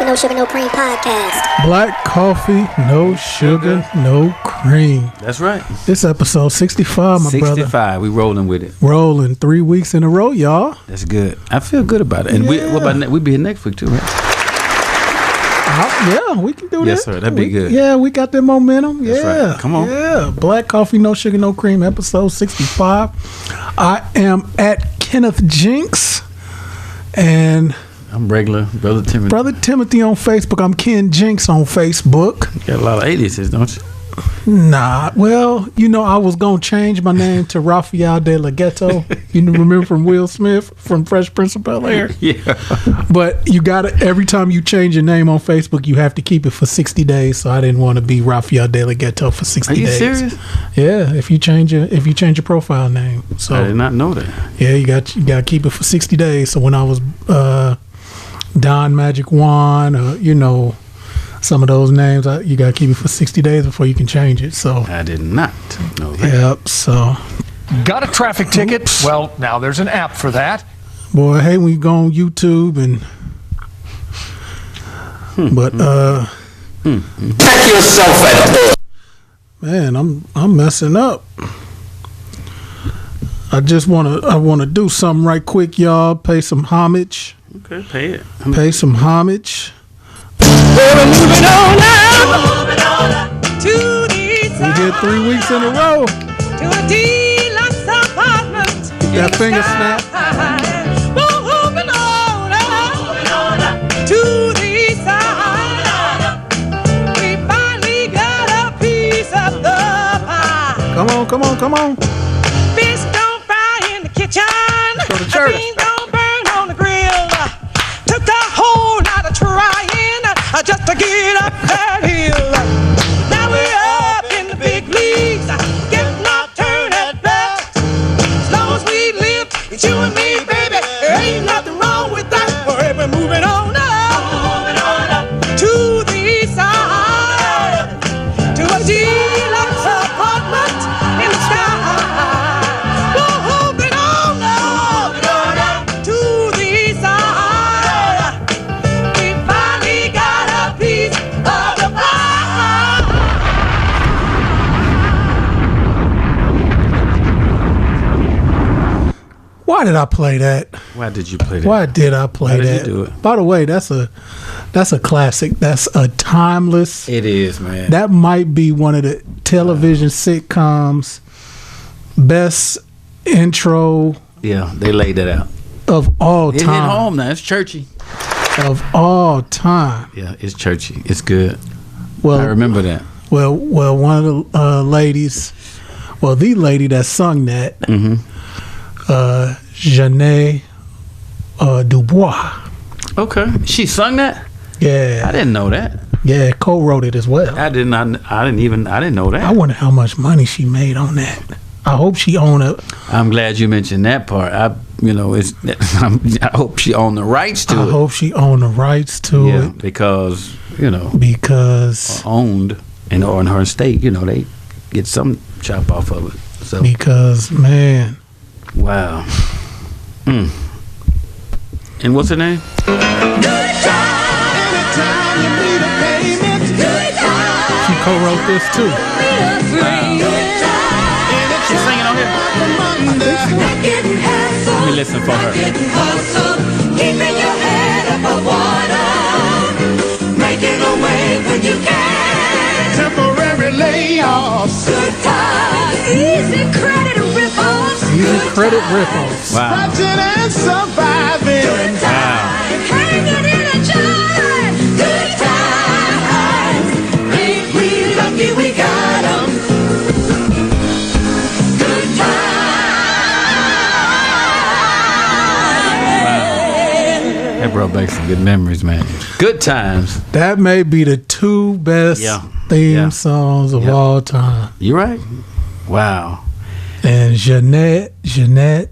No Sugar, No Cream podcast. Black coffee, no sugar, no cream. That's right. This episode 65, my 65. brother. 65. We rolling with it. Rolling 3 weeks in a row, y'all. That's good. I feel good about it. And what about we be here next week too, right? Yeah, we can do that. Yes, sir. That'd be good. Yeah, we got that momentum. That's yeah. right. Come on. Yeah. Black coffee, no sugar, no cream, episode 65. I am at Kenneth Jinx. And I'm regular Brother Timothy. Brother Timothy on Facebook. I'm Ken Jinx on Facebook. You got a lot of aliases, don't you? Nah, well, I was gonna change my name to Rafael De La Ghetto. You remember from Will Smith from Fresh Prince of Bel-Air? Yeah. But you gotta, every time you change your name on Facebook, you have to keep it for 60 days. So I didn't want to be Rafael De La Ghetto for 60 days. Are you serious? Yeah, if you change your profile name. So I did not know that. Yeah, you got to keep it for 60 days. So when I was Don Magic Juan, some of those names, you got to keep it for 60 days before you can change it. So I did not know that. Yep. So got a traffic ticket? Oops. Well, now there's an app for that. Boy, I hate when you go on YouTube and Check yourself out. Man, I'm messing up. I want to do something right quick, y'all. Pay some homage. Okay, pay it. Pay some homage. We're moving on now to the We did 3 weeks in a row. to a deluxe apartment. That finger snap. We're moving on to the side. We finally got a piece of the pie. Come on. Fish don't fry in the kitchen. Go to church. Beans don't burn on the grill. Took a whole lot of trying just to get up that hill. Now we're up in the big leagues, getting our turn at bat. As long as we live, it's you and me, baby. There ain't nothing wrong with that. We're moving on up to the east side, to a deluxe apartment in the sky. We're moving on up to the east side. We finally got a piece of the pie. Why did I play that? Why did you play that? Why did I play Why did that? you do it? By the way, that's a classic. That's a timeless. It is, man. That might be one of the television sitcoms best intro Yeah, they laid that out. of all It hit time. home now. It's churchy. Of all time. Yeah, it's churchy. It's good. Well, I remember that. Well, one of the ladies, the lady that sung that, Ja'Net DuBois. Okay. She sung that? I Yeah, didn't know that. yeah, co-wrote it as well. I didn't know that. I wonder how much money she made on that. I hope she owned it. I'm glad you mentioned that part. I hope she owned the rights to I it. hope she owned the rights to Yeah, it because because owned in her state, they get some chop off of it. So man, wow. And what's her name? she co-wrote this too. She's singing on here. Let me listen for her. Keeping your head above water, making a way when you can. Temporary layoffs. Good times, easy credit ripples. Easy credit ripples. Wow. Scratching and surviving. Wow. Hanging in a jar. Good times, ain't we lucky we got 'em. Good times. That brought back some good memories, man. Good times. That may be the two best theme songs of all time. You right? Wow. And Ja'Net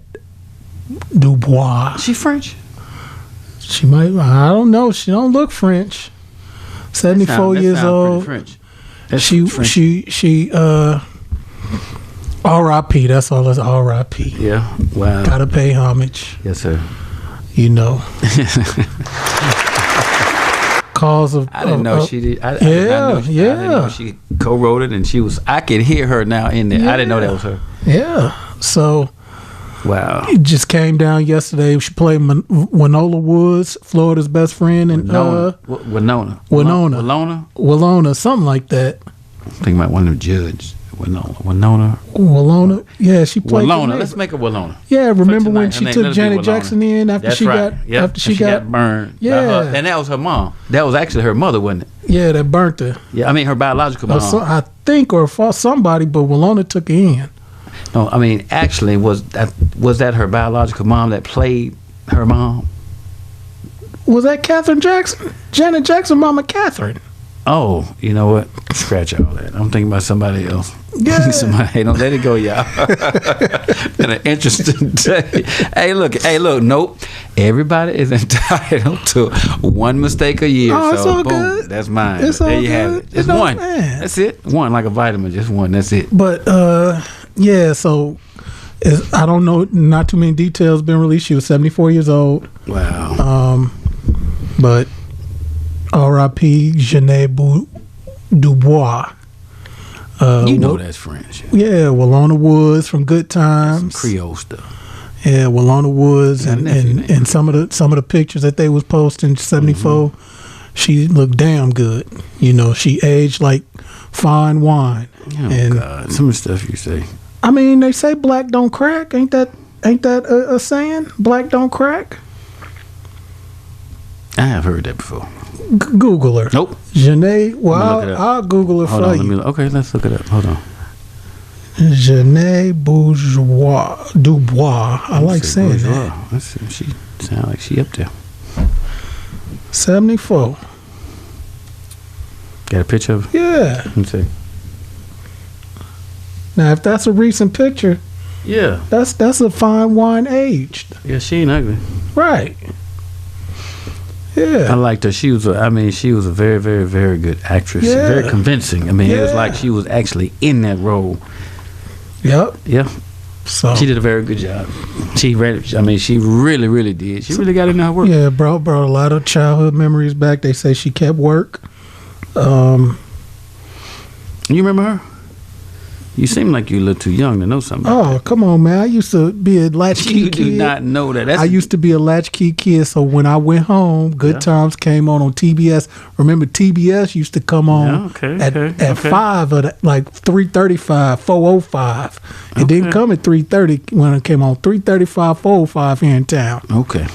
DuBois. She French? She might. I don't know. She don't look French. 74 That years sound old. pretty French. That's She French. R.I.P. That's all. That's R.I.P. Yeah. Wow. Gotta pay homage. Yes, sir. cause of. I didn't know she did. I didn't know she co-wrote it, and she was. I could hear her now in there. I didn't know that was her. Yeah. So. Wow. It just came down yesterday. She played Winola Woods, Florida's best friend, and Winona, something like that. I'm thinking about one of the judges. Winona. Yeah, she played. Winona. Let's make a Winona. Yeah, remember when she took Janet Jackson in after she got burned? Yeah, and that was her mom. That was actually her mother, wasn't it? Yeah, that burnt her. Yeah, I mean her biological mom. I think, or for somebody, but Winona took her in. No, I mean actually was that her biological mom that played her mom? Was that Catherine Jackson? Janet Jackson, Mama Catherine. Oh, you know what? Scratch all that. I'm thinking about somebody else. Yeah. Somebody, don't let it go, y'all. Been an interesting day. Hey, look. Nope. Everybody is entitled to one mistake a year. Oh, so it's all boom, good. that's mine. It's there all you have good. it. It's one. Man. That's it. One, like a vitamin. Just one. That's it. But yeah. So I don't know. Not too many details been released. She was 74 years old. Wow. But R.I.P. Ja'Net DuBois. You know that's French. Yeah, Winona Woods from Good Times. Some Creole stuff. Yeah, Winona Woods and some of the pictures that they was posting 74. She looked damn good. You know, she aged like fine wine. Oh God, some of the stuff you say. I mean, they say black don't crack. Ain't that a saying? Black don't crack. I have heard that before. Google her. Nope. Ja'Net. Well, I'll Google her for you. Okay, let's look it up. Hold on. Ja'Net DuBois. I like saying that. Let's see. She sounds like she up there. 74. Got a picture of her? Yeah. Let me see. Now, if that's a recent picture, yeah, that's a fine wine aged. Yeah, she ain't ugly. Right. Yeah. I liked her. She was a very, very, very good actress. Yeah. Very convincing. I mean, it was like she was actually in that role. Yep. Yeah. So she did a very good job. She really, really did. She really got into her work. Yeah, brought a lot of childhood memories back. They say she kept work. You remember her? You seem like you're a little too young to know something. Oh, come on, man. I used to be a latchkey kid. You do not know that. I used to be a latchkey kid, so when I went home, Good Times came on TBS. Remember, TBS used to come on at 5 or like 3:35, 4:05. It didn't come at 3:30 when it came on. 3:35, 4:05 here in town. Okay.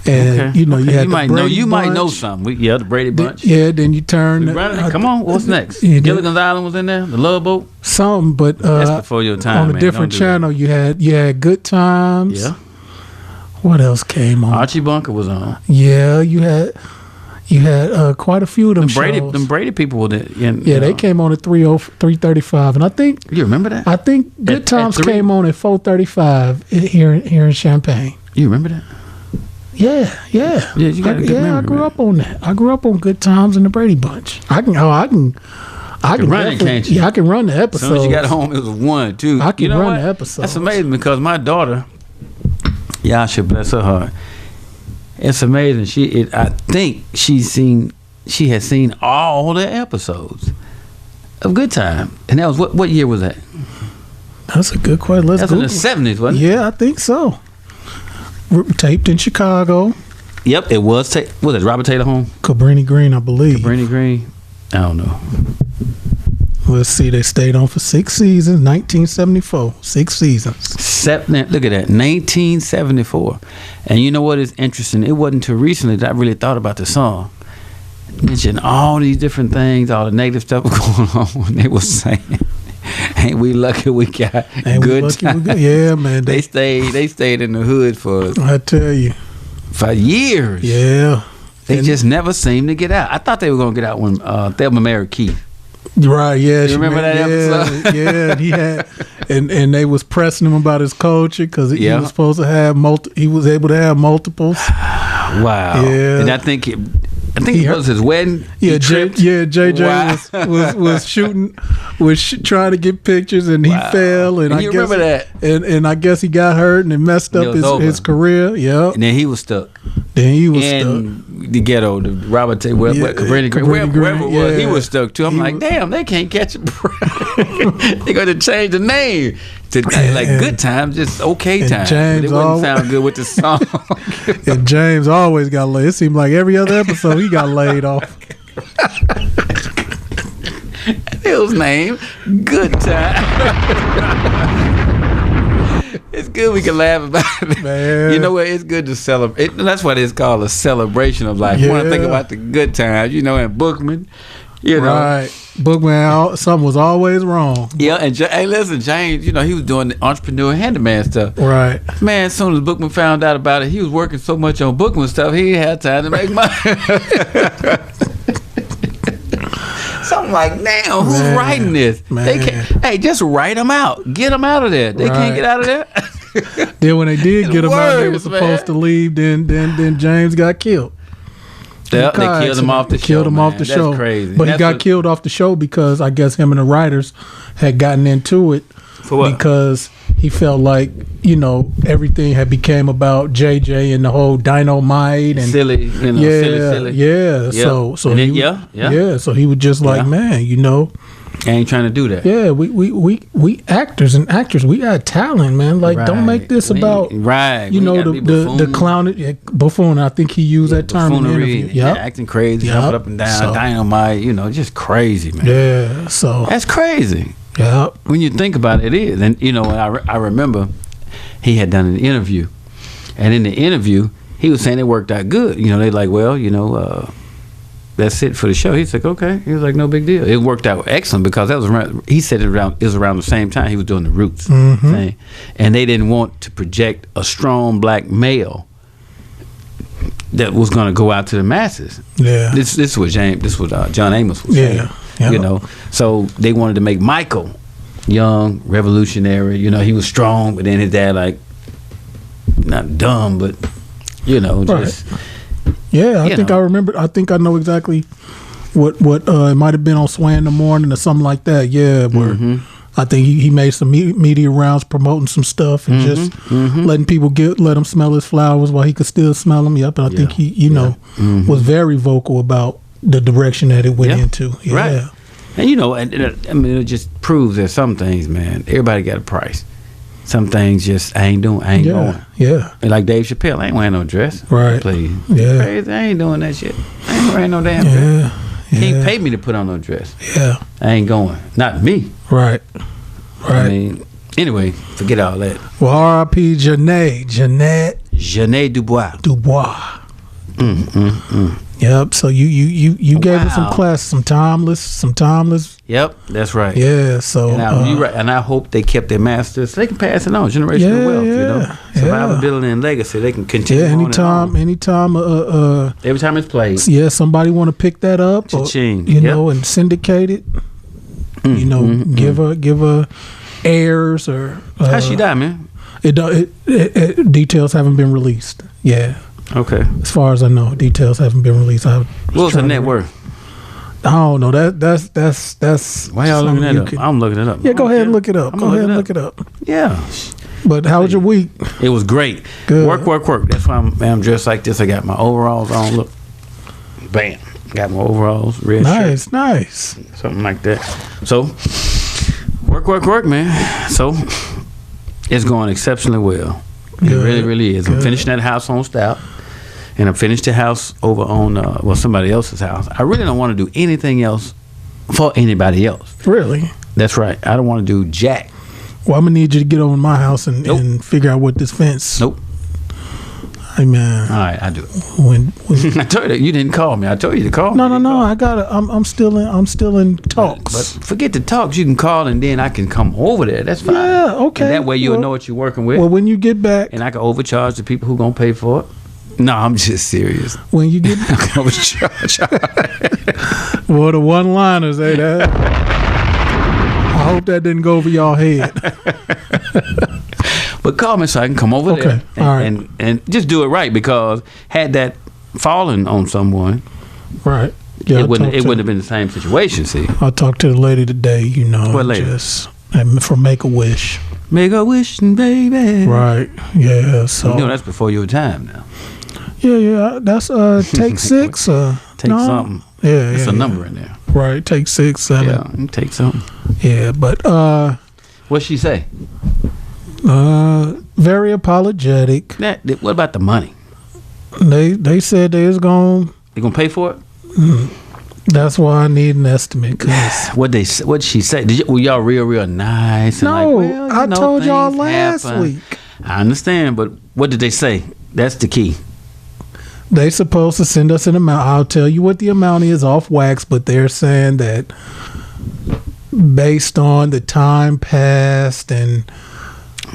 And you had the Brady Bunch. You might know something. The Brady Bunch. Then you turn. Come on, what's next? Gilligan's Island was in there. The Love Boat. Something, but that's before your time. On a different channel, you had Good Times. Yeah. What else came on? Archie Bunker was on. Yeah, you had quite a few of them shows. Them Brady people were there. They came on at 3:35, and I think you remember that. I think Good Times came on at 4:35 here in Champaign. You remember that? Yeah. You got a good memory, I grew up on that. I grew up on Good Times and the Brady Bunch. I can run it, can't you? Yeah, I can run the episodes. As soon as you got home, it was 1, 2. I can run the episodes. That's amazing because my daughter, y'all should bless her heart. It's amazing. I think she has seen all the episodes of Good Time, and that was what year was that? That's a good question. That's in the 70s, wasn't it? Yeah, I think so. Taped in Chicago. Yep, it was. Was it Robert Taylor home? Cabrini Green, I believe. Cabrini Green. I don't know. Let's see. They stayed on for 6 seasons. 1974. 6 seasons. Look at that. 1974. And you know what is interesting? It wasn't until recently that I really thought about the song. Mentioned all these different things, all the negative stuff going on. They were saying, "Ain't we lucky we got good time?" Yeah, man. They stayed in the hood for. I tell you, for years. Yeah. They just never seemed to get out. I thought they were gonna get out when Thelma married Keith. Right, yeah. You remember that episode? Yeah, he had, and they was pressing him about his culture because he was supposed to have he was able to have multiples. Wow. Yeah. And I think it was his wedding. Yeah, JJ was shooting, trying to get pictures, and he fell. And you remember that? And I guess he got hurt and it messed up his career. Yeah. And then he was stuck. And the ghetto, the Robert T. Cabrini Green, wherever it was, he was stuck too. I'm like, damn, they can't catch a break. They're going to change the name to like Good Times, just okay Times. It wouldn't sound good with the song. And James always got laid. It seemed like every other episode he got laid off. His name, Good Time. It's good we can laugh about it. Man. You know what? It's good to celebrate. That's what it's called, a celebration of life. You want to think about the good times, and Bookman, Right. Bookman, something was always wrong. Yeah, and hey, listen, James, he was doing the entrepreneur handyman stuff. Right. Man, as soon as Bookman found out about it, he was working so much on Bookman stuff, he ain't had time to make money. So I'm like, damn, who's writing this? Man. They can't. Hey, just write them out. Get them out of there. They can't get out of there. Then when they did get them out, they were supposed to leave. Then James got killed. They killed him off the show. Killed him off the show. That's crazy. But he got killed off the show because I guess him and the writers had gotten into it. For what? Because he felt like everything had became about JJ and the whole dynamite and silly, silly. Yeah. So so he was just like, man, I ain't trying to do that. Yeah, we actors and actors, we got talent, man. Like, don't make this about the clown buffoon. I think he used that term in the interview. Acting crazy, jumping up and down, dynamite. just crazy, man. Yeah, so that's crazy. Yeah, when you think about it, it is. And I remember he had done an interview, and in the interview he was saying it worked out good. They like, well, that's it for the show. He's like, okay. He was like, no big deal. It worked out excellent because that was around. He said it was around the same time he was doing the Roots thing, and they didn't want to project a strong black male that was going to go out to the masses. Yeah, this is what John Amos was saying. Yeah. So they wanted to make Michael young, revolutionary. He was strong, but then his dad like not dumb, but just. Yeah, I think I remember. I think I know exactly what it might have been on Sway in the Morning or something like that. Yeah, where I think he made some media rounds promoting some stuff and just letting people let him smell his flowers while he could still smell them. Yep, and I think he was very vocal about the direction that it went into. Yeah. Right. And I mean, it just proves that some things, man, everybody got a price. Some things just I ain't going. Yeah. And like Dave Chappelle, I ain't wearing no dress. Right. Please. Yeah. Crazy. I ain't doing that shit. I ain't wearing no damn dress. Can't pay me to put on no dress. Yeah. I ain't going. Not me. Right. I mean, anyway, forget all that. Well, R.I.P. Ja'Net DuBois. Yep. So you gave us some class, some timeless. Yep, that's right. Yeah. So you're right, and I hope they kept their masters so they can pass it on, generational wealth. Survivability and legacy. They can continue. Yeah. Anytime. Every time it's played. Yeah. Somebody want to pick that up, and syndicate it. Give her heirs or. How she die, man? It details haven't been released. Yeah. Okay. As far as I know, details haven't been released. What's her net worth? I don't know. That's. Why y'all looking that up? I'm looking it up. Yeah, go ahead and look it up. Look it up. Yeah. But how was your week? It was great. Good. Work. That's why I'm dressed like this. I got my overalls on. Look. Bam. Got my overalls. Red shirt. Nice. Something like that. So, work, man. So, it's going exceptionally well. It really, really is. I'm finishing that house on Stout, and I finished the house over on somebody else's house. I really don't want to do anything else for anybody else. Really? That's right. I don't want to do jack. Well, I'm gonna need you to get over to my house and figure out what this fence. Nope. Hey man. All right, I do it. When I told you that you didn't call me. I told you to call me. No. I got it. I'm still in talks. But forget the talks. You can call and then I can come over there. That's fine. Yeah, okay. And that way you'll know what you're working with. Well, when you get back, and I can overcharge the people who gonna pay for it. No, I'm just serious. When you get I can overcharge. Well, the one-liners, that. I hope that didn't go over y'all head. But call me so I can come over there and just do it right, because had that fallen on someone, right? Yeah, it wouldn't have been the same situation. See, I talked to the lady today. What lady? Just from Make-A-Wish. Make a wish, baby. Right. Yeah. So that's before your time now. Yeah. That's take 6. Take something. Yeah, it's a number in there. Right. Take 6, 7. Yeah, take something. Yeah, but what'd she say? Very apologetic. What about the money? They said they was gonna pay for it. That's why I need an estimate. What'd she say? Were y'all real nice? And No, I told y'all last week. I understand, but what did they say? That's the key. They supposed to send us an amount. I'll tell you what the amount is off wax, but they're saying that based on the time passed and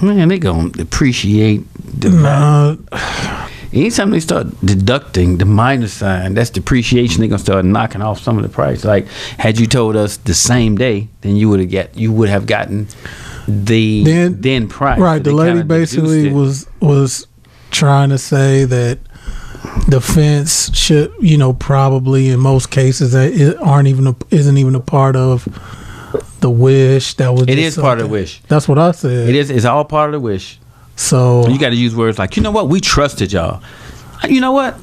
man, they gonna depreciate the value. Anytime they start deducting the minus sign, that's depreciation. They're gonna start knocking off some of the price. Like, had you told us the same day, then you would have gotten the then price. Right. The lady basically was trying to say that the fence should, probably in most cases that isn't even a part of the wish. That was. It is part of the wish. That's what I said. It is. It's all part of the wish. So you got to use words like, you know what, we trusted y'all. You know what,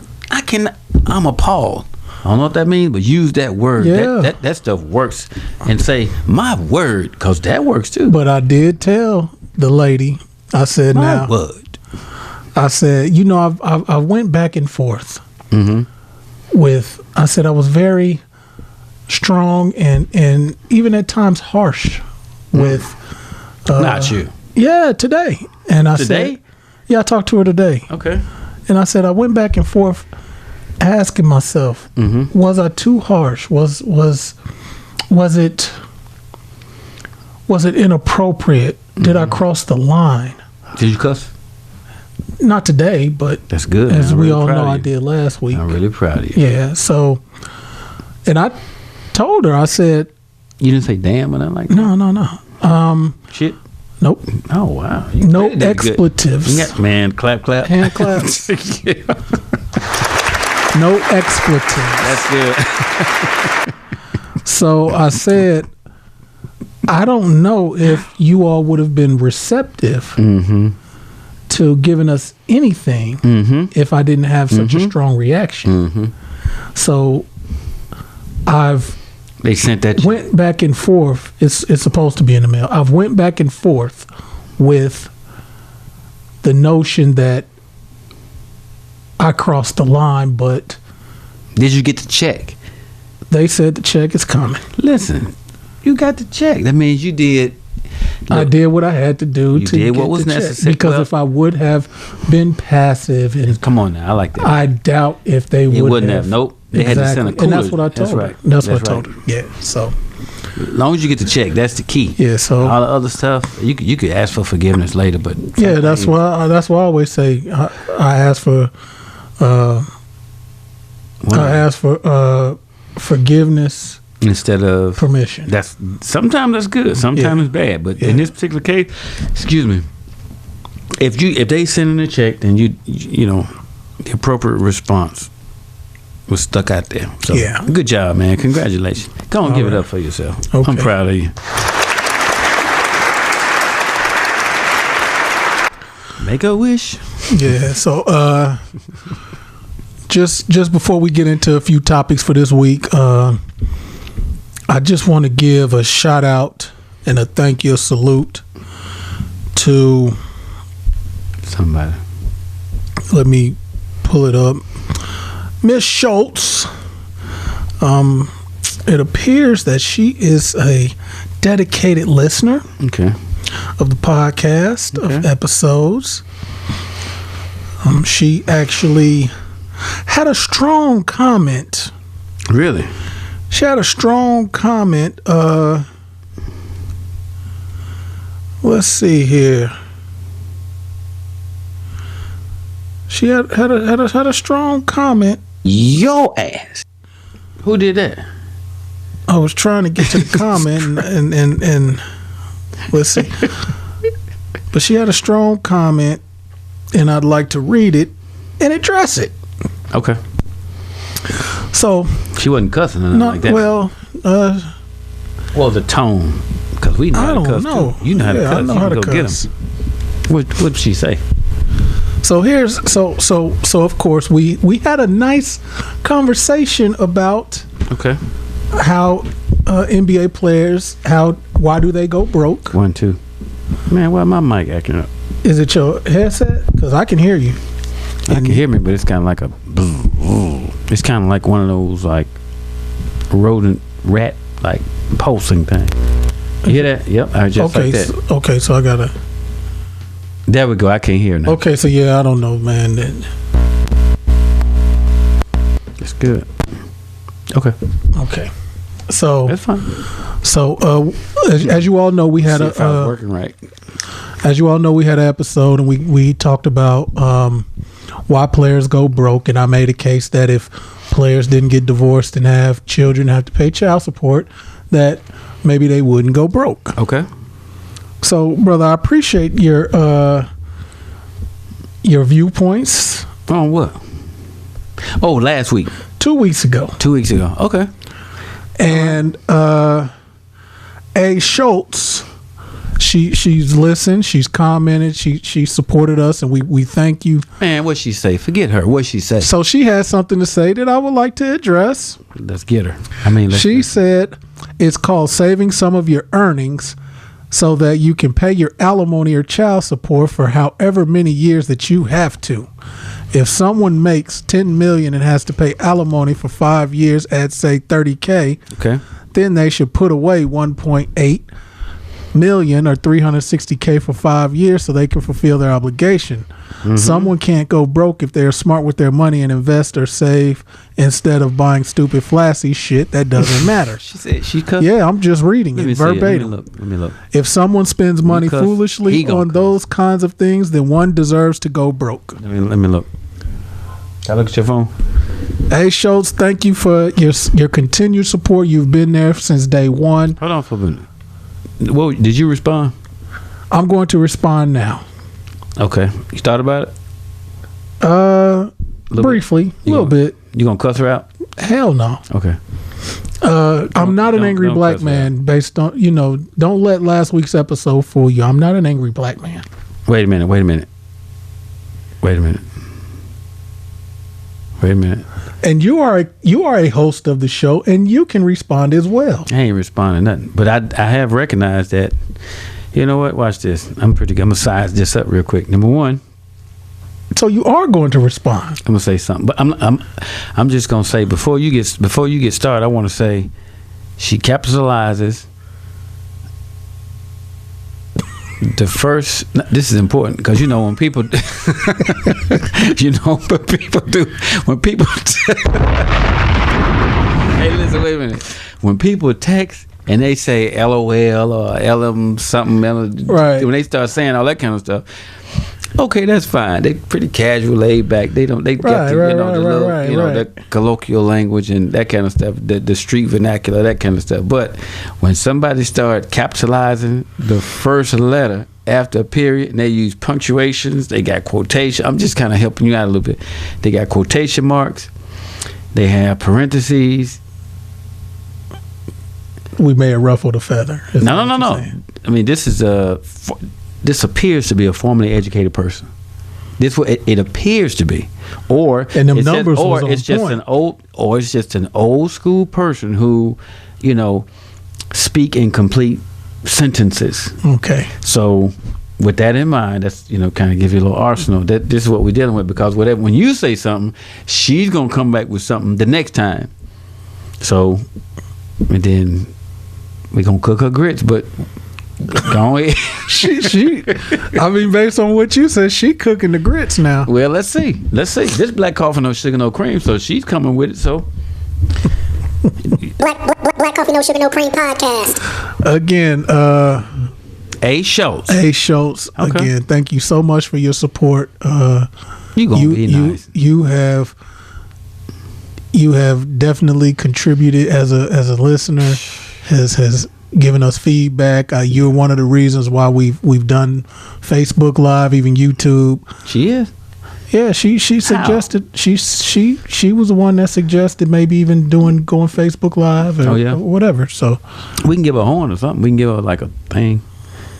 I'm appalled. I don't know what that means, but use that word. Yeah. That stuff works. And say my word, because that works too. But I did tell the lady. I said my word. I said, I went back and forth with. I said I was very strong and even at times harsh with. Not you. Yeah, today. And I said, I talked to her today. Okay. And I said, I went back and forth asking myself, was I too harsh? Was it inappropriate? Did I cross the line? Did you cuss? Not today, but that's good. As we all know, I did last week. I'm really proud of you. Yeah. So, and I told her, I said, you didn't say damn or nothing like that? No. Shit. Nope. Oh wow. No expletives. Yeah, man, clap. Hand claps. Yeah. No expletives. That's good. So I said, I don't know if you all would have been receptive to giving us anything if I didn't have such a strong reaction. So they sent that. Went back and forth. It's supposed to be in the mail. I've went back and forth with the notion that I crossed the line, but did you get the check? They said the check is coming. Listen, you got the check. That means you did. I did what I had to do to did get what was the necessary. Check. Because if I would have been passive, and come on now, I like that. I doubt if they wouldn't have. Nope. They had to send a cooler. And that's what I told her. That's what I told her. Yeah. So as long as you get the check, that's the key. Yeah. So all the other stuff, you could ask for forgiveness later, but yeah, that's why I always say I ask for forgiveness instead of permission. Sometimes that's good. Sometimes it's bad. But in this particular case, excuse me, if they send in a check, then you know the appropriate response was stuck out there. So good job, man. Congratulations. Go on, give it up for yourself. Okay. I'm proud of you. Make a wish. Yeah. So just before we get into a few topics for this week, I just want to give a shout out and a thank you, a salute to somebody. Let me pull it up. Miss Schultz. It appears that she is a dedicated listener of the podcast, of episodes. She actually had a strong comment. Really? She had a strong comment. Let's see here. She had a strong comment. Your ass. Who did that? I was trying to get to the comment and let's see. But she had a strong comment, and I'd like to read it and address it. Okay. So she wasn't cussing or nothing like that. Well, the tone, because we know how to cuss too. You know how to cuss. I know how to cuss. Get him. What did she say? So of course we had a nice conversation about how NBA players, why do they go broke? 1, 2. Man, why my mic acting up? Is it your headset? Because I can hear you. I can hear me, but it's kind of like it's kind of like one of those like rodent rat like pulsing thing. You hear that? Yep, I just like that. So I gotta. There we go. I can't hear now. Okay, so yeah, I don't know, man. It's good. Okay. So that's fine. So as you all know, we had if I was working right. As you all know, we had an episode and we talked about why players go broke, and I made a case that if players didn't get divorced and have children, have to pay child support, that maybe they wouldn't go broke. Okay. So, brother, I appreciate your viewpoints. On what? Oh, last week. 2 weeks ago. 2 weeks ago. Okay. And A. Schultz, she's listened, she's commented, she supported us, and we thank you. Man, what'd she say? Forget her. What'd she say? So she has something to say that I would like to address. Let's get her. She said it's called saving some of your earnings so that you can pay your alimony or child support for however many years that you have to. If someone makes $10 million and has to pay alimony for 5 years at say $30K, then they should put away $1.8 million or $360K for 5 years so they can fulfill their obligation. Someone can't go broke if they're smart with their money and invest or save instead of buying stupid flashy shit that doesn't matter. She said she cut. Yeah, I'm just reading it verbatim. Let me look. If someone spends money foolishly on those kinds of things, then one deserves to go broke. Let me look. Can I look at your phone? Hey Schultz, thank you for your continued support. You've been there since day one. Hold on for a minute. Well, did you respond? I'm going to respond now. Okay. You thought about it? Briefly, a little bit. You gonna cuss her out? Hell no. Okay. I'm not an angry black man based on, don't let last week's episode fool you. I'm not an angry black man. Wait a minute. And you are a host of the show, and you can respond as well. I ain't responding nothing, but I have recognized that. You know what? Watch this. I'm pretty good. I'm gonna size this up real quick. Number one. So you are going to respond. I'm gonna say something, but I'm just gonna say before you get started, I want to say she capitalizes the first. This is important because when people, when people. Hey, listen, wait a minute. When people text and they say LOL or LM something, right? When they start saying all that kind of stuff. Okay, that's fine. They pretty casual, laid back. They got the colloquial language and that kind of stuff, the street vernacular, that kind of stuff. But when somebody start capitalizing the first letter after a period and they use punctuations, they got quotation. I'm just kind of helping you out a little bit. They got quotation marks. They have parentheses. We may have ruffled a feather. No. I mean, this appears to be a formally educated person. This what it appears to be, or and them numbers it's just an old school person who, speak in complete sentences. Okay. So, with that in mind, that's kind of give you a little arsenal. That this is what we're dealing with because when you say something, she's gonna come back with something the next time. So, and then we're gonna cook her grits, but. Go ahead. she I mean, based on what you said, she cooking the grits now. Well, let's see. This black coffee, no sugar, no cream, so she's coming with it. So Black Coffee, No Sugar, No Cream podcast. Again, A. Schultz. Okay. Again, thank you so much for your support. You gonna be nice. You have definitely contributed as a listener. Has giving us feedback. You're one of the reasons why we've done Facebook Live, even YouTube. She is. Yeah, she suggested she was the one that suggested maybe even going Facebook Live or whatever. So we can give her a horn or something. We can give her like a thing.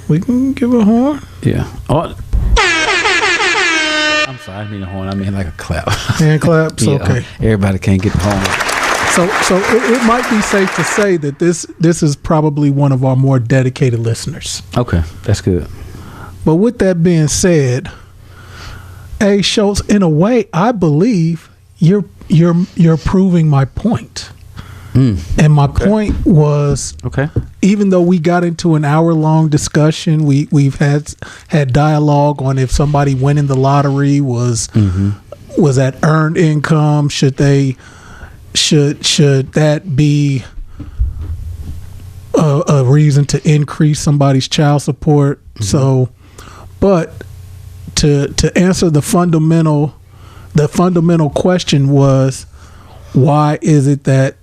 We can give her a horn. Yeah. Oh. sorry. I didn't mean a horn. I mean like a clap. Hand claps. Yeah, Okay. Everybody can't get the horn. So it might be safe to say that this is probably one of our more dedicated listeners. Okay, that's good. But with that being said, A. Schultz, in a way, I believe you're proving my point. And my point was, even though we got into an hour-long discussion, we've had dialogue on if somebody winning the lottery was that earned income. Should that be a reason to increase somebody's child support? So, but to answer the fundamental question was, why is it that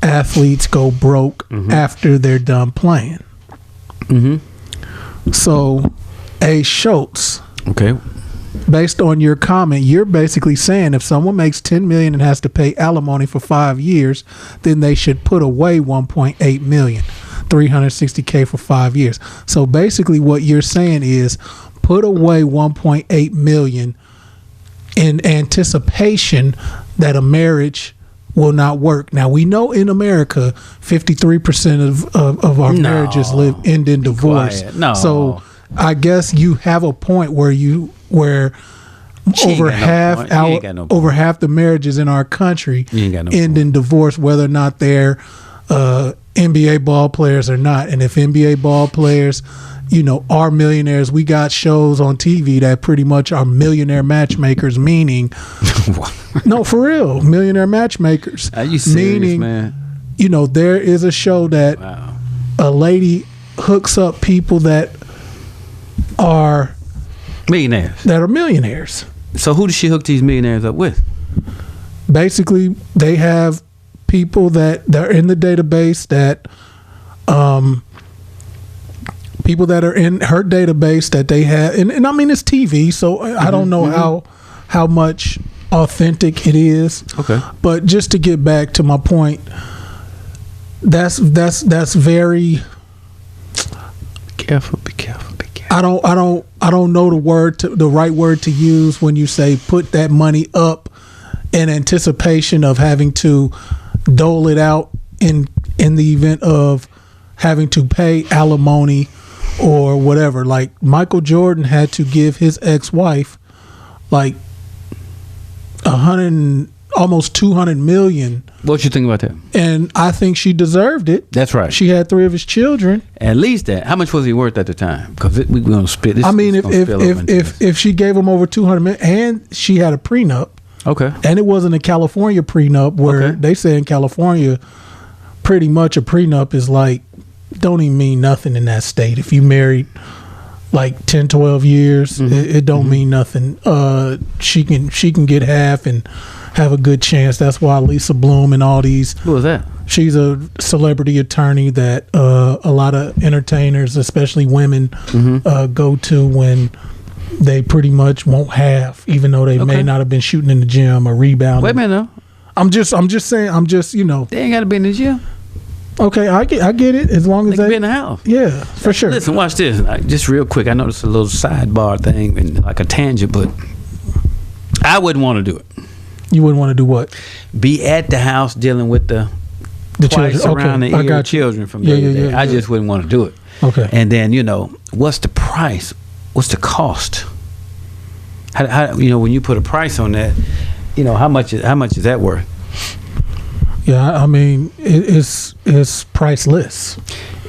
athletes go broke after they're done playing? So, A. Schultz, based on your comment, you're basically saying if someone makes $10 million and has to pay alimony for 5 years, then they should put away $1.8 million, $360K for 5 years. So basically, what you're saying is put away $1.8 million in anticipation that a marriage will not work. Now, we know in America 53% of our marriages end in divorce. So I guess you have a point where over half the marriages in our country end in divorce, whether or not they're NBA ball players or not. And if NBA ball players, are millionaires, we got shows on TV that pretty much are millionaire matchmakers, meaning no, for real, millionaire matchmakers. Are you serious, man? There is a show that a lady hooks up people that are millionaires. So who does she hook these millionaires up with? Basically, they have people that they're in the database that people that are in her database that they have, and I mean it's TV, so I don't know how much authentic it is. Okay. But just to get back to my point, that's very be careful. I don't know the right word to use when you say put that money up in anticipation of having to dole it out in the event of having to pay alimony or whatever. Like Michael Jordan had to give his ex-wife like almost $200 million. What you think about that? And I think she deserved it. That's right. She had 3 of his children. At least that. How much was he worth at the time? Because we're going to split this. I mean, if she gave him over $200 million, and she had a prenup. Okay. And it wasn't a California prenup where they say in California, pretty much a prenup is like, don't even mean nothing in that state. If you married like 10, 12 years, it don't mean nothing. She can get half and have a good chance. That's why Lisa Bloom and all these. Who was that? She's a celebrity attorney that a lot of entertainers, especially women, go to when they pretty much won't have, even though they may not have been shooting in the gym or rebounding. Wait a minute, though. I'm just saying. They ain't got to be in the gym. Okay, I get it. As long as they can be in the house. Yeah, for sure. Listen, watch this. Just real quick. I know this is a little sidebar thing and like a tangent, but I wouldn't want to do it. You wouldn't want to do what? Be at the house dealing with the twice children. around the ear children from day to day. I just wouldn't want to do it. Okay. And then what's the price? What's the cost? How when you put a price on that, how much is that worth? Yeah, I mean it's priceless.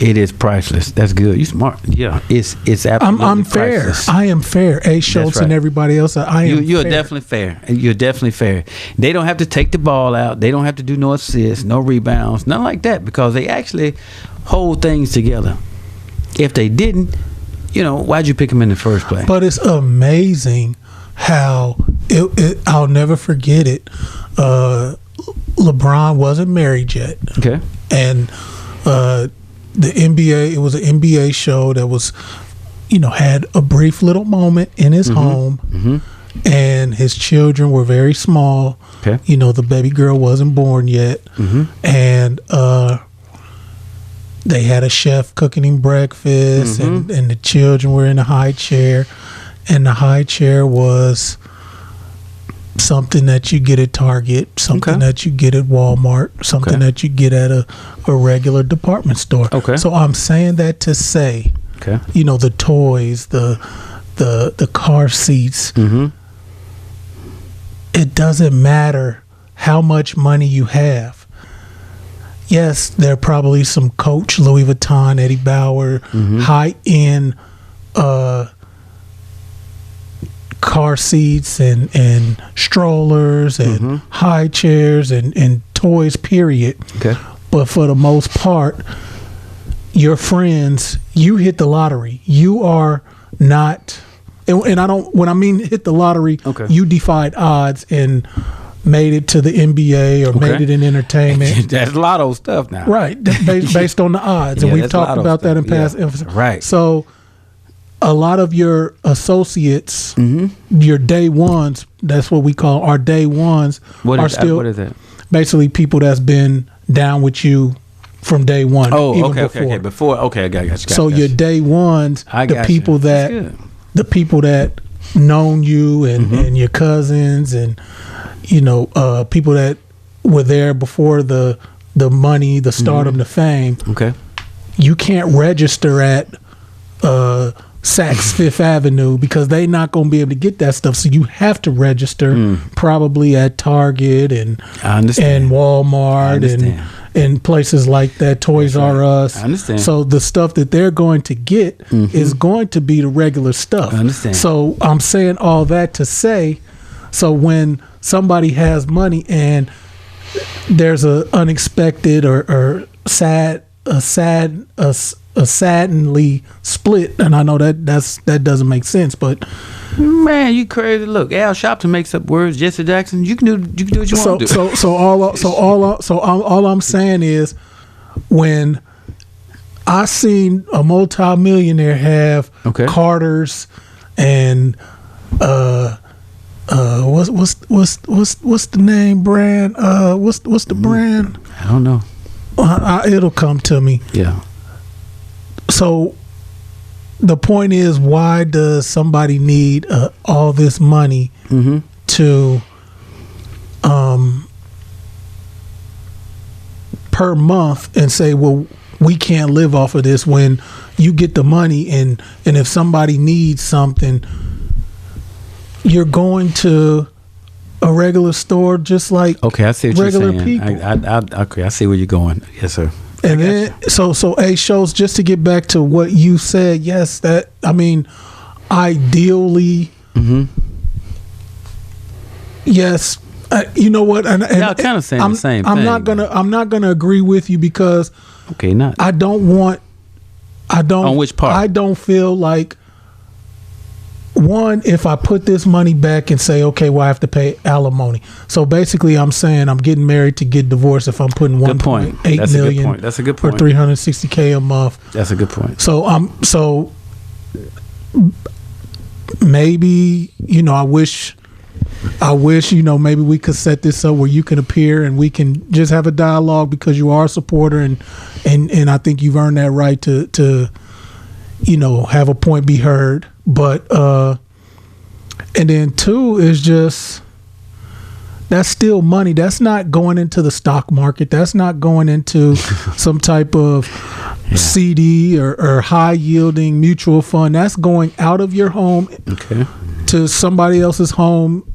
It is priceless. That's good. You smart. Yeah, it's absolutely. I'm fair. Priceless. I am fair. A. Schultz and everybody else. You're definitely fair. You're definitely fair. They don't have to take the ball out. They don't have to do no assists, no rebounds, nothing like that, because they actually hold things together. If they didn't, why'd you pick them in the first place? But it's amazing how I'll never forget it. LeBron wasn't married yet. Okay. And the NBA, it was an NBA show that was, had a brief little moment in his home. And his children were very small. Okay. The baby girl wasn't born yet. And they had a chef cooking him breakfast, and the children were in a high chair. And the high chair was something that you get at Target, something that you get at Walmart, something that you get at a regular department store. Okay. So I'm saying that to say, you know, the toys, the car seats. Mm-hmm. It doesn't matter how much money you have. Yes, there are probably some Coach, Louis Vuitton, Eddie Bauer, high-end car seats and strollers and high chairs and toys, period. Okay. But for the most part, your friends, you hit the lottery. You are not, and I don't, when I mean hit the lottery, you defied odds and made it to the NBA or made it in entertainment. That's lotto stuff now. Right. Based on the odds. And we've talked about that in past episodes. Right. So a lot of your associates, your day ones, that's what we call our day ones, what is that? Basically people that's been down with you from day one. Oh, even okay, before. okay. Before, okay, I got you. So your day ones, the people that known you and your cousins and, you know, people that were there before the money, the stardom, the fame. Okay. You can't register at Saks Fifth Avenue because they're not going to be able to get that stuff. So you have to register probably at Target and Walmart and places like that, Toys R Us. I understand. So the stuff that they're going to get is going to be the regular stuff. I understand. So I'm saying all that to say, so when somebody has money and there's a unexpected or saddenly split, and I know that doesn't make sense, but man, you crazy. Look, Al Sharpton makes up words. Jesse Jackson, you can do what you want to do. So all I'm saying is, when I seen a multimillionaire have Carters and what's the name brand? What's the brand? I don't know. It'll come to me. Yeah. So the point is, why does somebody need all this money to per month and say, well, we can't live off of this, when you get the money and if somebody needs something, you're going to a regular store just like I see what regular you're saying. people. I see where you're going. Yes, sir. And then so shows, just to get back to what you said, yes, that, I mean, ideally, yes, you know what? And y'all kind of saying the same thing. I'm not gonna agree with you because not. I don't. On which part? I don't feel like, one, if I put this money back and say, okay, well, I have to pay alimony. So basically, I'm saying I'm getting married to get divorced if I'm putting $1.8 million That's a good point. or $360K a month. That's a good point. So maybe, you know, I wish, you know, maybe we could set this up where you can appear and we can just have a dialogue, because you are a supporter and I think you've earned that right to you know, have a point be heard. But and then two is just, that's still money. That's not going into the stock market. That's not going into some type of CD or high yielding mutual fund. That's going out of your home to somebody else's home.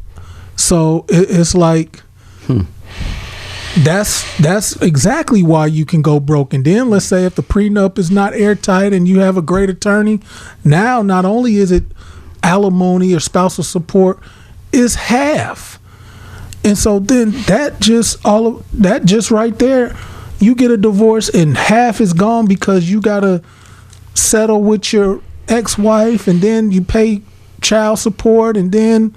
So it's like, that's exactly why you can go broke. And then let's say if the prenup is not airtight and you have a great attorney, now not only is it alimony or spousal support, is half. And so then that just right there, you get a divorce and half is gone because you gotta settle with your ex-wife, and then you pay child support, and then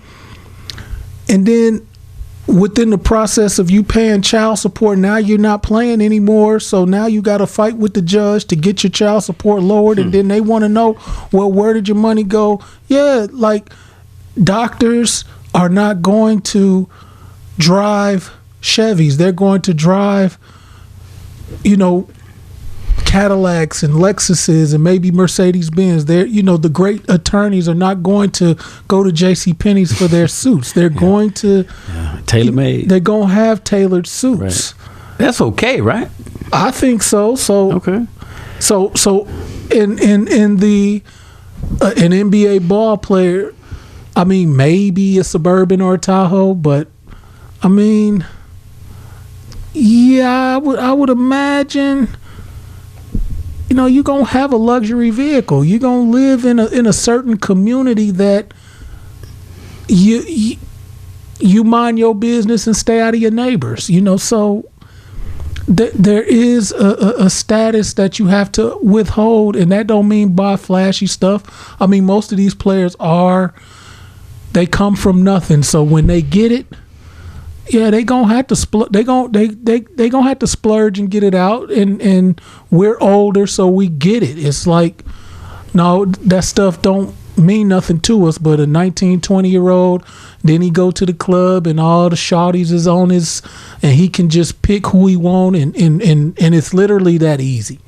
within the process of you paying child support, now you're not playing anymore. So now you got to fight with the judge to get your child support lowered. And then they want to know, well, where did your money go? Yeah, like doctors are not going to drive Chevys. They're going to drive, you know, Cadillacs and Lexuses and maybe Mercedes-Benz. They're, the great attorneys are not going to go to JCPenney's for their suits. They're going to tailor-made. They're going to have tailored suits. Right. That's okay, right? I think so. So okay. So in the an NBA ball player, I mean, maybe a Suburban or a Tahoe, but I mean, yeah, I would imagine. You're gonna have a luxury vehicle. You're gonna live in a certain community that you mind your business and stay out of your neighbors. So there is a status that you have to withhold, and that don't mean buy flashy stuff. I mean, most of these players they come from nothing, so when they get it, yeah, they gonna have to they gonna have to splurge and get it out, and we're older, so we get it. It's like, no, that stuff don't mean nothing to us, but a 19, 20-year-old, then he go to the club and all the shawties is on his, and he can just pick who he want, and it's literally that easy.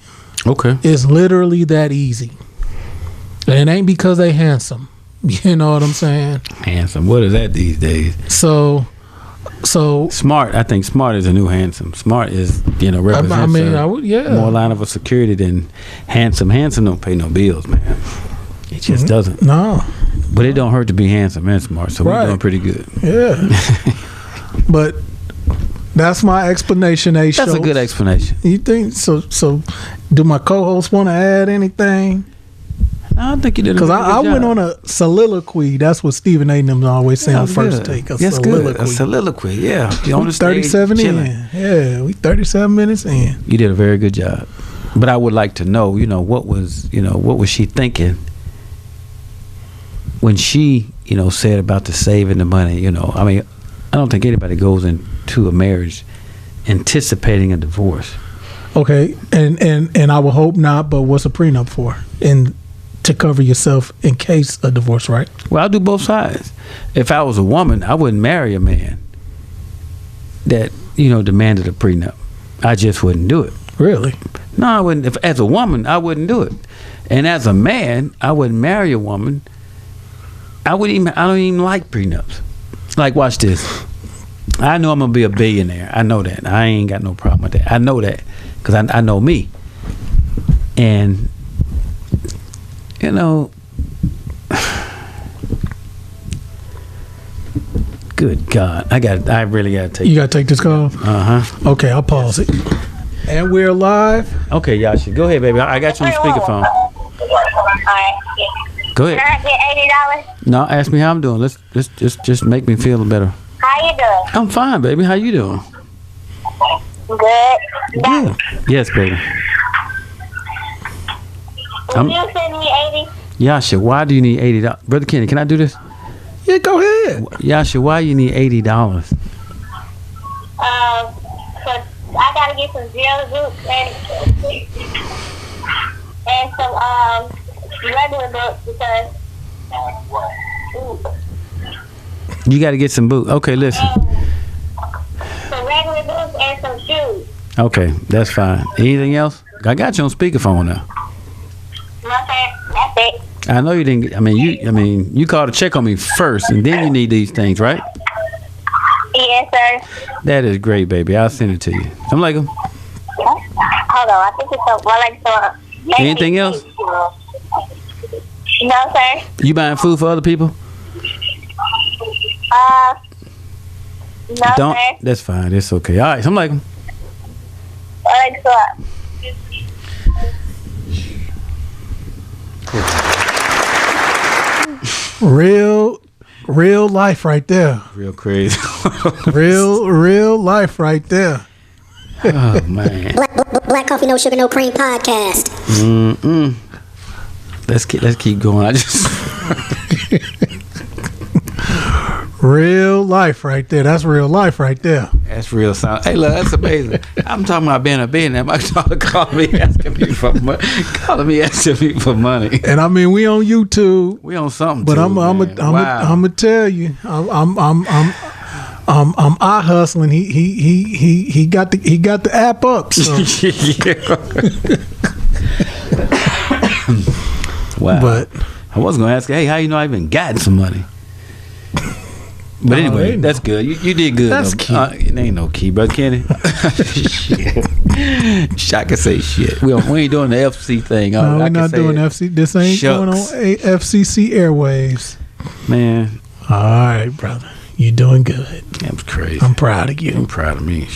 Okay. It's literally that easy. And it ain't because they handsome. You know what I'm saying? Handsome. What is that these days? So smart. I think smart is a new handsome. Smart is, represents I mean, more line of a security than handsome. Handsome don't pay no bills, man. It just doesn't. No. But it don't hurt to be handsome and smart, so we're doing pretty good. Yeah. But that's my explanation, A. That's a good explanation. You think so? So, do my co-hosts want to add anything? I don't think you did. Because I went on a soliloquy. That's what Stephen A. and them always say on First Take. That's good. A soliloquy. Yeah. You on the stage, 37 chilling. in. Yeah, we 37 minutes in. You did a very good job. But I would like to know, what was she thinking when she, said about the saving the money? I mean, I don't think anybody goes into a marriage anticipating a divorce. Okay, and I would hope not. But what's a prenup for? And to cover yourself in case a divorce, right? Well, I'll do both sides. If I was a woman, I wouldn't marry a man that, demanded a prenup. I just wouldn't do it. Really? No, I wouldn't. If as a woman, I wouldn't do it. And as a man, I wouldn't marry a woman. I don't even like prenups. Like, watch this. I know I'm gonna be a billionaire. I know that. I ain't got no problem with that. I know that because I know me. And good God, I really gotta take. You gotta take this call. Okay, I'll pause it. And we're live. Okay, Yasha, go ahead, baby. I got you on speakerphone. Alright. Go ahead. Can I get $80? No, ask me how I'm doing. Let's just make me feel better. How you doing? I'm fine, baby. How you doing? Good. Yeah. Yes, baby. Can you send me 80? Yasha, why do you need $80? Brother Kenny, can I do this? Yeah, go ahead. Yasha, why you need $80? Cause I gotta get some zero boots and some regular boots because you got to get some boots. Okay, listen. Some regular boots and some shoes. Okay, that's fine. Anything else? I got you on speakerphone now. Okay, that's it. I know you didn't. You called to check on me first, and then you need these things, right? Yes, sir. That is great, baby. I'll send it to you. I'm like, Hold on, I think it's a anything else? No, sir. You buying food for other people? No, Don't. sir. That's fine. It's okay. All right. I'm like, Real life right there. real crazy. Real life right there. Oh man. Black Coffee, No Sugar, No Cream podcast. Let's keep going. I just real life right there. That's real life right there. That's real sound. Hey, look, that's amazing. I'm talking about being a billionaire. My daughter calling me asking me for money. And I mean, we on YouTube. We on something. But too, I'm gonna tell you, I'm I'm eye hustling. He got the app up. So. Wow. But I was gonna ask, hey, how you know I even gotten some money? But anyway, that's good. You did good. That's key. It ain't no key, brother Kenny. Shit. I can say shit. We ain't doing the FC thing. No, we're not doing FC. This ain't going on FCC airwaves. Man. All right, brother. You doing good. That was crazy. I'm proud of you. I'm proud of me.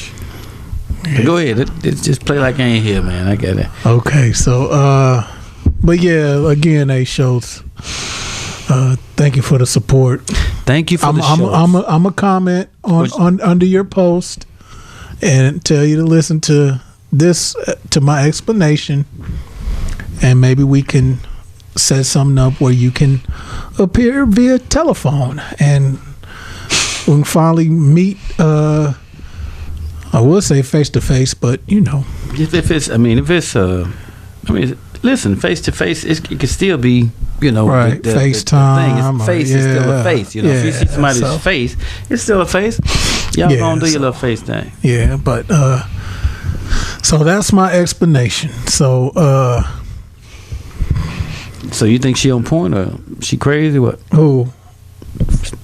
Yeah. Go ahead. Just play like I ain't here, man. I got it. Okay, so but yeah, again, shows. Thank you for the support. Thank you for the show. I'm a comment on under your post and tell you to listen to this to my explanation, and maybe we can set something up where you can appear via telephone and we can finally meet. I would say face to face, but listen, face to face, it can still be, right? FaceTime. Face is still a face. If you see somebody's face, it's still a face. Y'all gonna do your little face thing. Yeah, but so that's my explanation. So you think she on point or she crazy? What? Who?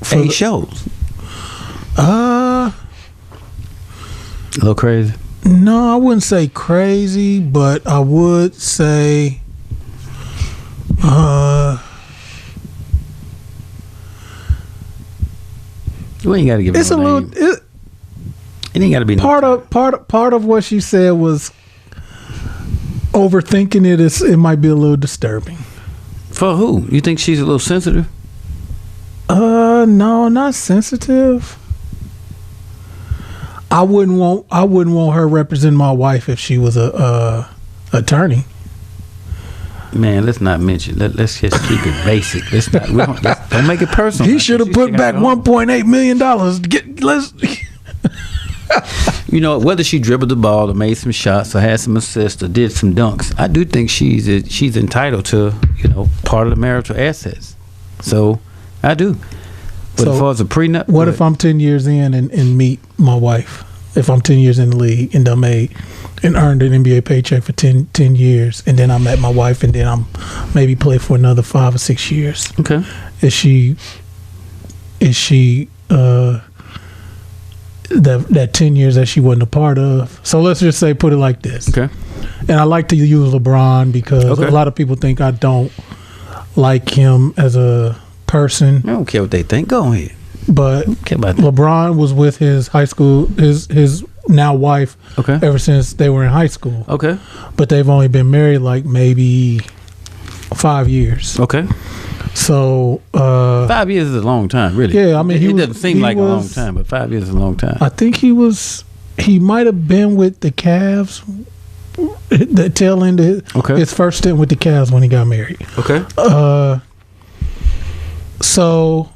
Shows. A little crazy. No, I wouldn't say crazy, but I would say you ain't got to give it's no a name. little. It ain't got to be part of what she said was overthinking it. It might be a little disturbing. For who? You think she's a little sensitive? No, not sensitive. I wouldn't want her representing my wife if she was a attorney. Man, let's not mention. Let's just keep it basic. Don't make it personal. He should have put back $1.8 million. Whether she dribbled the ball or made some shots or had some assists or did some dunks, I do think she's entitled to part of the marital assets. So I do. But as far as a prenup, what if I'm 10 years in and meet my wife? If I'm 10 years in the league and done made and earned an NBA paycheck for 10 years, and then I met my wife, and then I'm maybe play for another 5 or 6 years. Okay. Is she that 10 years that she wasn't a part of? So let's just say, put it like this. Okay. And I like to use LeBron because a lot of people think I don't like him as a person. I don't care what they think. Go ahead. But LeBron was with his high school, his now wife, ever since they were in high school. Okay. But they've only been married like maybe 5 years. Okay. So 5 years is a long time, really. Yeah, I mean, it doesn't seem like a long time, but 5 years is a long time. I think he might have been with the Cavs, the tail end of his first stint with the Cavs when he got married. Okay. So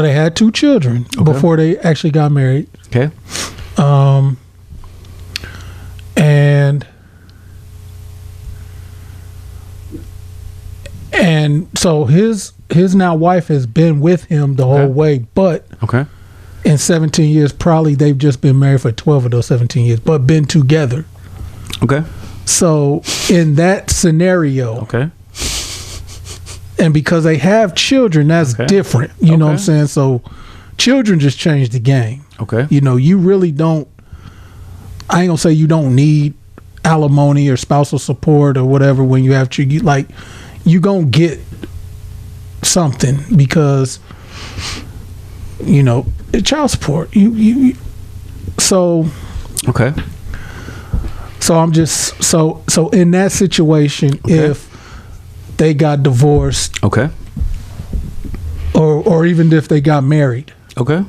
they had 2 children before they actually got married. Okay. And so his now wife has been with him the whole way, but in 17 years, probably they've just been married for 12 of those 17 years, but been together. Okay. So in that scenario, and because they have children, that's different. You know what I'm saying? So children just change the game. Okay. You really don't. I ain't gonna say you don't need alimony or spousal support or whatever when you have children. You gonna get something because child support. So I'm just so in that situation, if they got divorced, or even if they got married, well,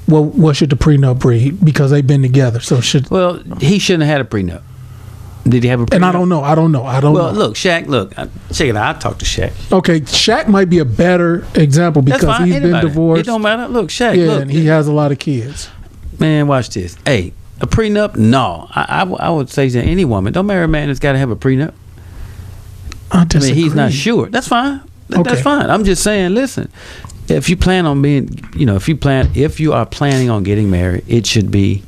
what should the prenup read? Because they've been together, so he shouldn't have had a prenup. Did he have a prenup? And I don't know. Well, look, Shaq. Check it out. I talked to Shaq. Okay, Shaq might be a better example because he's been divorced. It don't matter. Look, Shaq. Yeah, and he has a lot of kids. Man, watch this. Hey, a prenup? No, I would say to any woman, don't marry a man that's got to have a prenup. I mean, he's not sure. That's fine. That's fine. I'm just saying, listen, if you plan on being, if you are planning on getting married, it should be,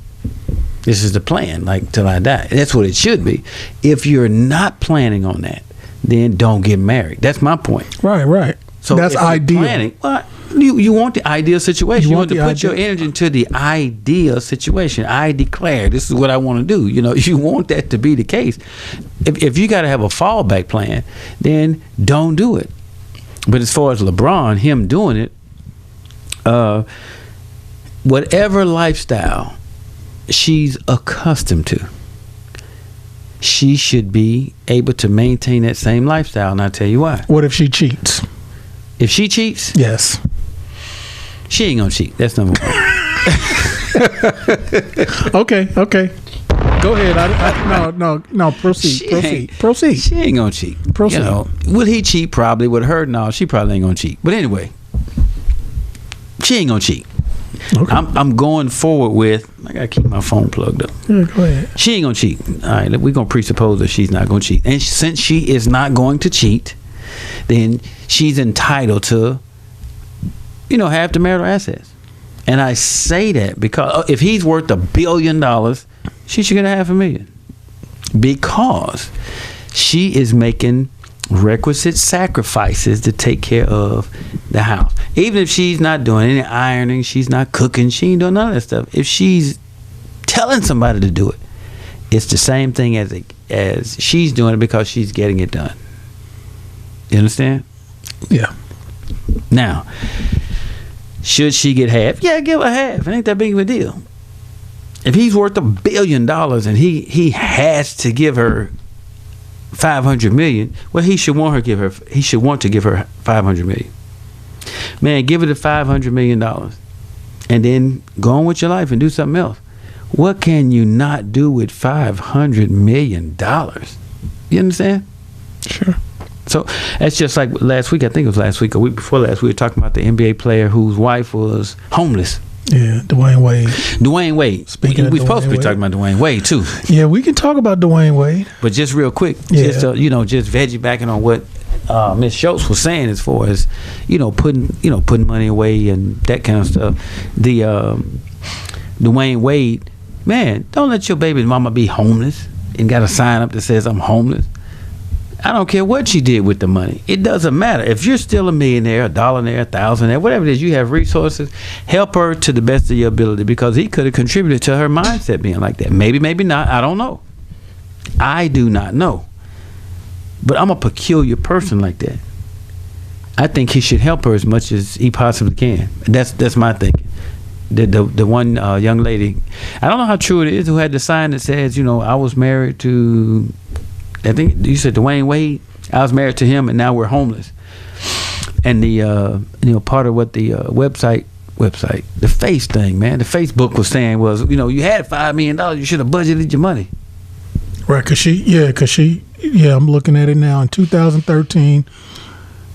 this is the plan, like till I die. That's what it should be. If you're not planning on that, then don't get married. That's my point. Right. So that's ideal. Planning, well, you want the ideal situation. You want to put your energy into the ideal situation. I declare this is what I want to do. You want that to be the case. If you got to have a fallback plan, then don't do it. But as far as LeBron, him doing it, whatever lifestyle she's accustomed to, she should be able to maintain that same lifestyle. And I'll tell you why. What if she cheats? If she cheats? Yes. She ain't gonna cheat. That's number one. Okay. Go ahead. No. Proceed. She ain't gonna cheat. Proceed. Will he cheat? Probably. With her, no. She probably ain't gonna cheat. But anyway, she ain't gonna cheat. Okay. I'm going forward with. I gotta keep my phone plugged up. Yeah, go ahead. She ain't gonna cheat. All right. We're gonna presuppose that she's not gonna cheat. And since she is not going to cheat, then she's entitled to, have the marital assets. And I say that because if he's worth $1 billion, she should get $500,000, because she is making requisite sacrifices to take care of the house. Even if she's not doing any ironing, she's not cooking, she ain't doing none of that stuff. If she's telling somebody to do it, it's the same thing as she's doing it because she's getting it done. You understand? Yeah. Now, should she get half? Yeah, give her half. It ain't that big of a deal. If he's worth $1 billion and he has to give her $500 million, well, he should want to give her $500 million. Man, give her the $500 million, and then go on with your life and do something else. What can you not do with $500 million? You understand? Sure. So that's just like last week. I think it was last week or week before last. We were talking about the NBA player whose wife was homeless. Yeah, Dwyane Wade. Speaking we're supposed to be talking about Dwyane Wade too. Yeah, we can talk about Dwyane Wade. But just real quick, just veggie backing on what Miss Schultz was saying as far as putting money away and that kind of stuff. The Dwyane Wade, man, don't let your baby mama be homeless and got a sign up that says I'm homeless. I don't care what she did with the money. It doesn't matter. If you're still a millionaire, a dollaire, a thousandaire, whatever it is, you have resources, help her to the best of your ability, because he could have contributed to her mindset being like that. Maybe, maybe not. I don't know. I do not know. But I'm a peculiar person like that. I think he should help her as much as he possibly can. That's my thinking. The one young lady, I don't know how true it is, who had the sign that says, I was married to, I think you said Dwyane Wade. I was married to him, and now we're homeless. And the part of what the website, the face thing, man, the Facebook was saying was, you had $5 million, you should have budgeted your money. Right, cause she, I'm looking at it now. In 2013,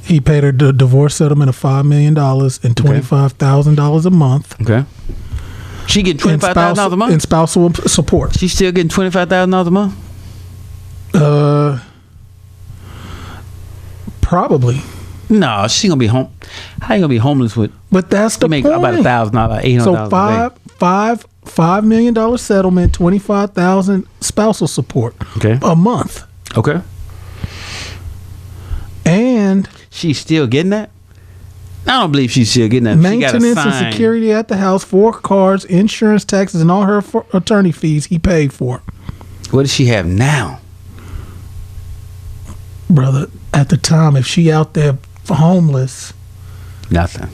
he paid her the divorce settlement of $5 million and $25,000 a month. Okay. She getting $25,000 a month? In spousal support. She's still getting $25,000 a month? Probably. No, she gonna be home. How you gonna be homeless with? But that's the point. About $1,000, $800. So $5 million settlement, $25,000 spousal support. Okay. A month. Okay. And she's still getting that? I don't believe she's still getting that. Maintenance and security at the house, 4 cars, insurance, taxes, and all her attorney fees he paid for. What does she have now? Brother, at the time, if she out there homeless, nothing.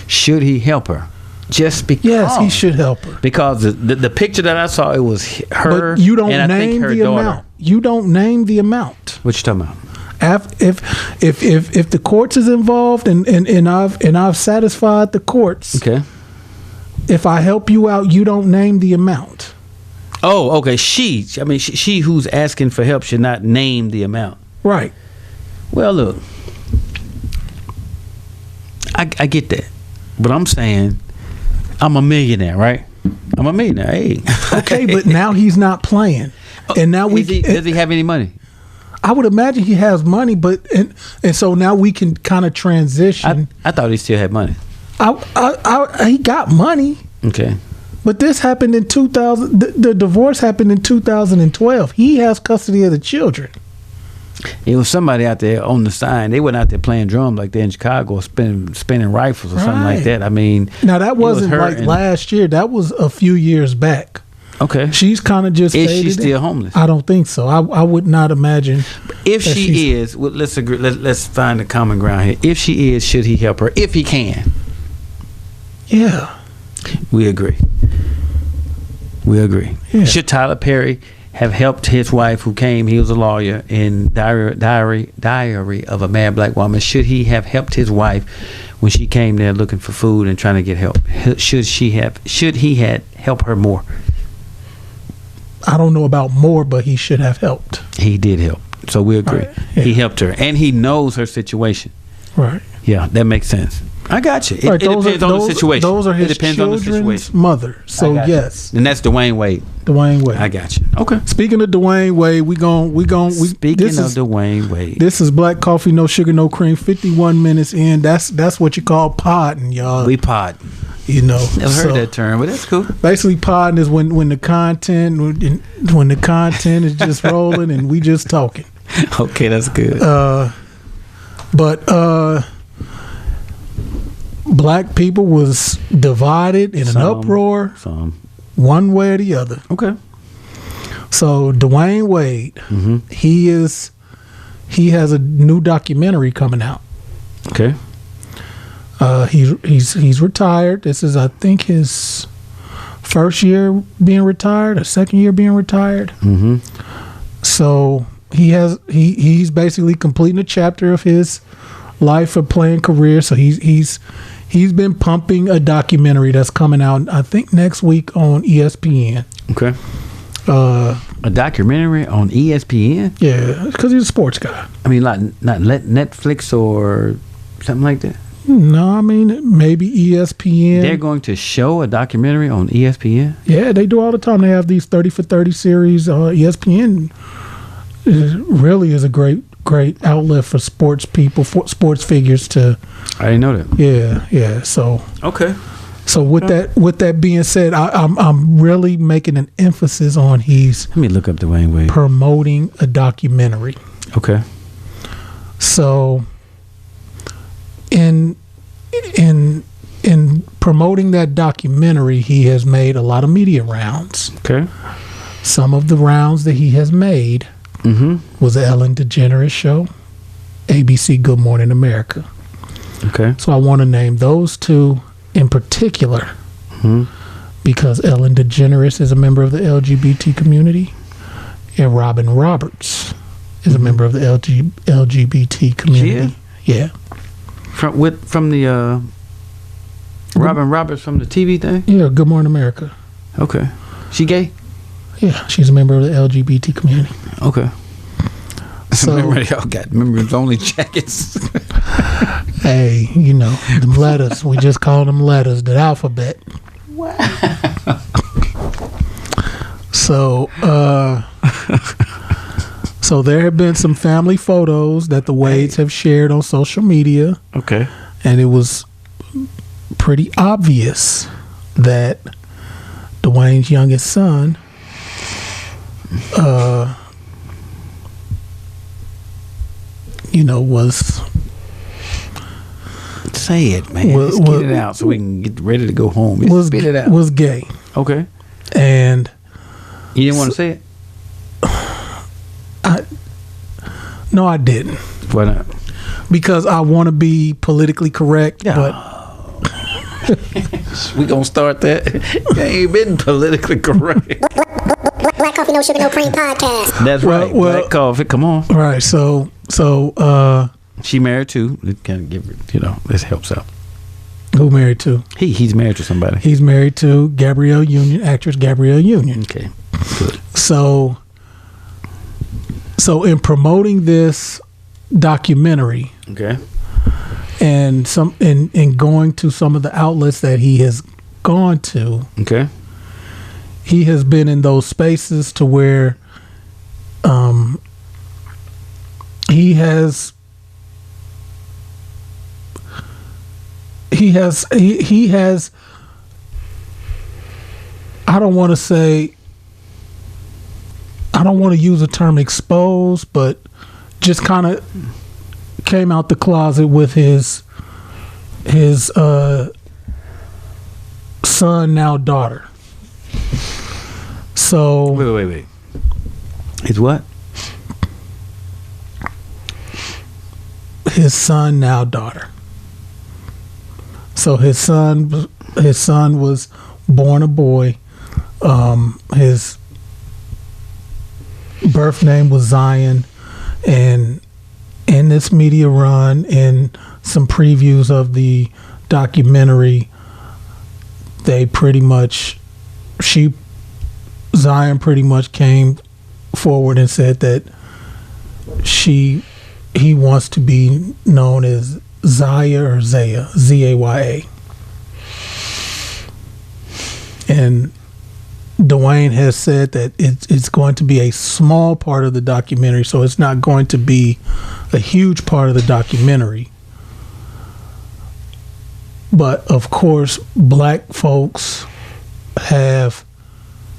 Should he help her? Just because? Yes, he should help her. Because the picture that I saw, it was her. But you don't and name I think her the daughter. amount. You don't name the amount. What you talking about? If the courts is involved and I've satisfied the courts. Okay. If I help you out, you don't name the amount. Oh, okay. She who's asking for help should not name the amount. Right. Well, look, I get that, but I'm saying I'm a millionaire, right? I'm a millionaire. Hey. Okay, but now he's not playing, and now does he have any money? I would imagine he has money, but and so now we can kind of transition. I thought he still had money. He got money. Okay. But this happened in 2000. The divorce happened in 2012. He has custody of the children. It was somebody out there on the sign. They went out there playing drums like they're in Chicago, spinning rifles or something like that. I mean, now that wasn't like last year. That was a few years back. Okay. She's kind of just. Is she still homeless? I don't think so. I would not imagine. If she is, well, let's agree. Let's find a common ground here. If she is, should he help her? If he can. Yeah. We agree. Yeah. Should Tyler Perry have helped his wife who came? He was a lawyer in Diary of a Mad Black Woman. Should he have helped his wife when she came there looking for food and trying to get help? Should he had helped her more? I don't know about more, but he should have helped. He did help. So we agree. Right. Yeah. He helped her, and he knows her situation. Right. Yeah, that makes sense. I got you. It depends on the situation. Those are his children's mother. So yes, and that's Dwyane Wade. Dwyane Wade. I got you. Okay. Speaking of Dwyane Wade, Speaking of Dwyane Wade, this is Black Coffee, No Sugar, No Cream. 51 minutes in. That's what you call podding, y'all. We pod. You know, never heard that term, but that's cool. Basically, podding is when the content is just rolling and we just talking. Okay, that's good. But black people was divided in an uproar, one way or the other. Okay. So Dwyane Wade, he has a new documentary coming out. Okay. He's retired. This is, I think, his first year being retired, or second year being retired. So he's basically completing a chapter of his life of playing career. So he's been pumping a documentary that's coming out, I think, next week on ESPN. Okay. A documentary on ESPN? Yeah, because he's a sports guy. I mean, like not Netflix or something like that? No, I mean, maybe ESPN. They're going to show a documentary on ESPN? Yeah, they do all the time. They have these 30 for 30 series. ESPN really is a great outlet for sports people, for sports figures to. I didn't know that. Yeah. So okay. So with that being said, I'm really making an emphasis on let me look up Dwyane Wade promoting a documentary. Okay. So in promoting that documentary, he has made a lot of media rounds. Okay. Some of the rounds that he has made was the Ellen DeGeneres Show, ABC Good Morning America. Okay. So I want to name those two in particular because Ellen DeGeneres is a member of the LGBT community, and Robin Roberts is a member of the LGBT community. Yeah. From the Robin Roberts from the TV thing? Yeah, Good Morning America. Okay. She gay? Yeah, she's a member of the LGBT community. Okay. So remember, y'all got members only jackets. Hey, you know, them letters. We just call them letters, the alphabet. Wow. So there have been some family photos that the Wades have shared on social media. Okay. And it was pretty obvious that Dwyane's youngest son was. Say it, man. Let's get it out so we can get ready to go home. Spit it out. Was gay. Okay. And you didn't want to say it? No, I didn't. Why not? Because I want to be politically correct, but we gonna start that. You ain't been politically correct. Black Coffee, No Sugar, No Cream podcast. That's right. Black Coffee. Come on. Right. So she married too. It kind of give her, this helps out. Who married to? He's married to somebody. He's married to Gabrielle Union, actress Gabrielle Union. Okay. Good. So in promoting this documentary, okay, and in going to some of the outlets that he has gone to, okay, he has been in those spaces to where he has I don't want to use the term exposed, but just kind of came out the closet with his son, now daughter. So wait. His what? His son, now daughter. So his son was born a boy. His birth name was Zion, and in this media run and some previews of the documentary, Zion pretty much came forward and said that he wants to be known as Zaya or Zaya, Zaya. And Dwyane has said that it's going to be a small part of the documentary, so it's not going to be a huge part of the documentary. But of course, black folks have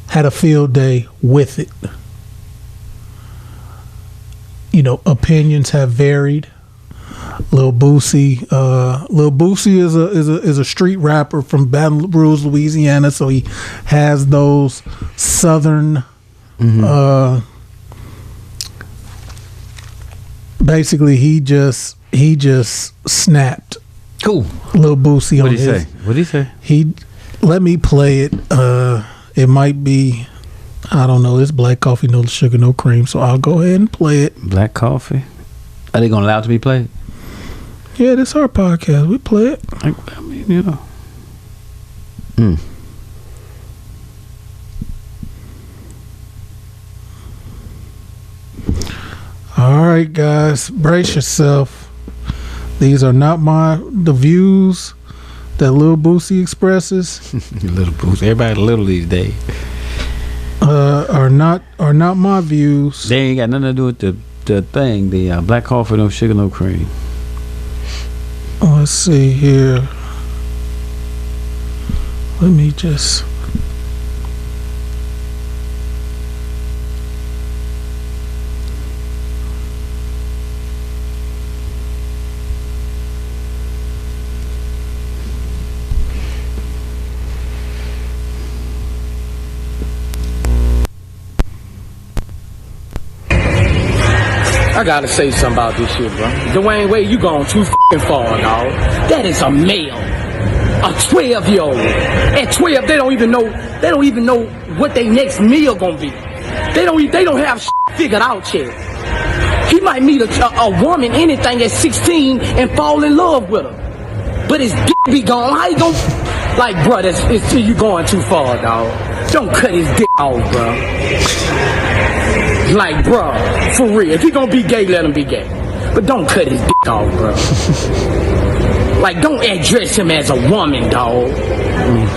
had a field day with it. You know, opinions have varied. Lil Boosie is a street rapper from Baton Rouge, Louisiana, so he has those southern basically he just snapped. Cool. Lil Boosie. What did he say? Let me play it. It might be, I don't know, it's black coffee, no sugar, no cream, so I'll go ahead and play it. Black coffee? Are they gonna allow it to be played? Yeah, this is our podcast. We play it. I mean, you know. All right, guys, brace yourself. These are not the views that Lil Boosie expresses. Little Boosie, everybody little these days. Are not my views. They ain't got nothing to do with the thing. The black coffee, no sugar, no cream. Let's see here. Let me just. I gotta say something about this shit, bro. Dwyane Wade, you going too f***ing far, dog. That is a male. A 12-year-old. At 12, they don't even know what their next meal gonna be. They don't have shit figured out yet. He might meet a woman, anything, at 16 and fall in love with her. But his dick be gone. How you gonna... Like, bro, you going too far, dog. Don't cut his dick off, bro. Like, bro, for real. If he gonna be gay, let him be gay. But don't cut his dick off, bro. Like, don't address him as a woman, dog.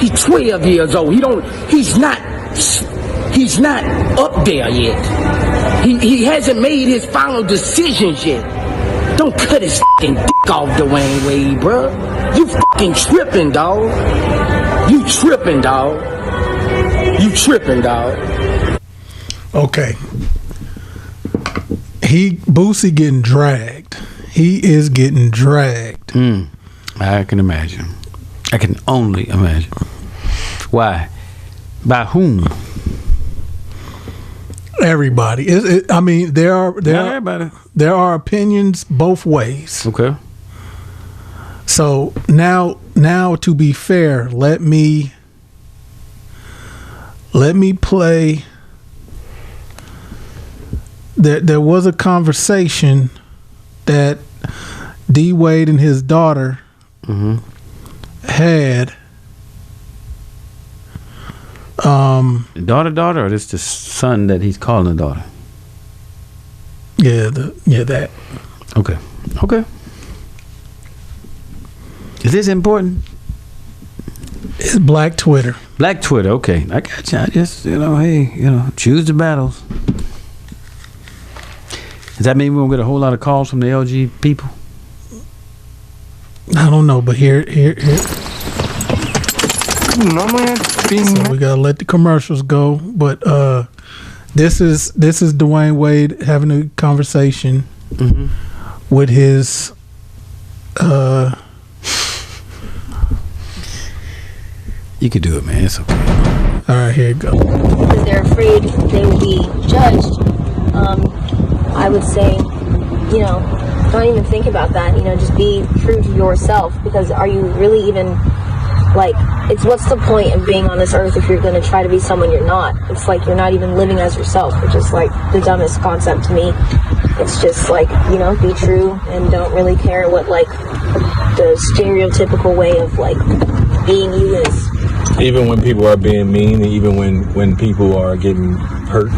He's 12 years old. He's not up there yet. He hasn't made his final decisions yet. Don't cut his fucking dick off, Dwyane Wade, bro. You fucking tripping, dog. You tripping, dog. Okay. Boosie getting dragged. He is getting dragged. I can imagine. I can only imagine. Why? By whom? Everybody. I mean, there are opinions both ways. Okay. So now to be fair, let me play. There was a conversation that D Wade and his daughter had. Daughter, or this the son that he's calling a daughter? Yeah, that. Okay. Is this important? It's Black Twitter. Black Twitter, okay. I got you. I just, hey, choose the battles. Does that mean we're gonna get a whole lot of calls from the LG people? I don't know, but here. No, man. So we gotta let the commercials go. But this is Dwyane Wade having a conversation with his. You could do it, man. It's okay. All right, here you go. Because they're afraid they will be judged. I would say, don't even think about that. Just be true to yourself. Because are you really even, what's the point of being on this earth if you're going to try to be someone you're not? It's like you're not even living as yourself, which is like the dumbest concept to me. It's just be true and don't really care what the stereotypical way of being you is. Even when people are being mean, and even when people are getting hurt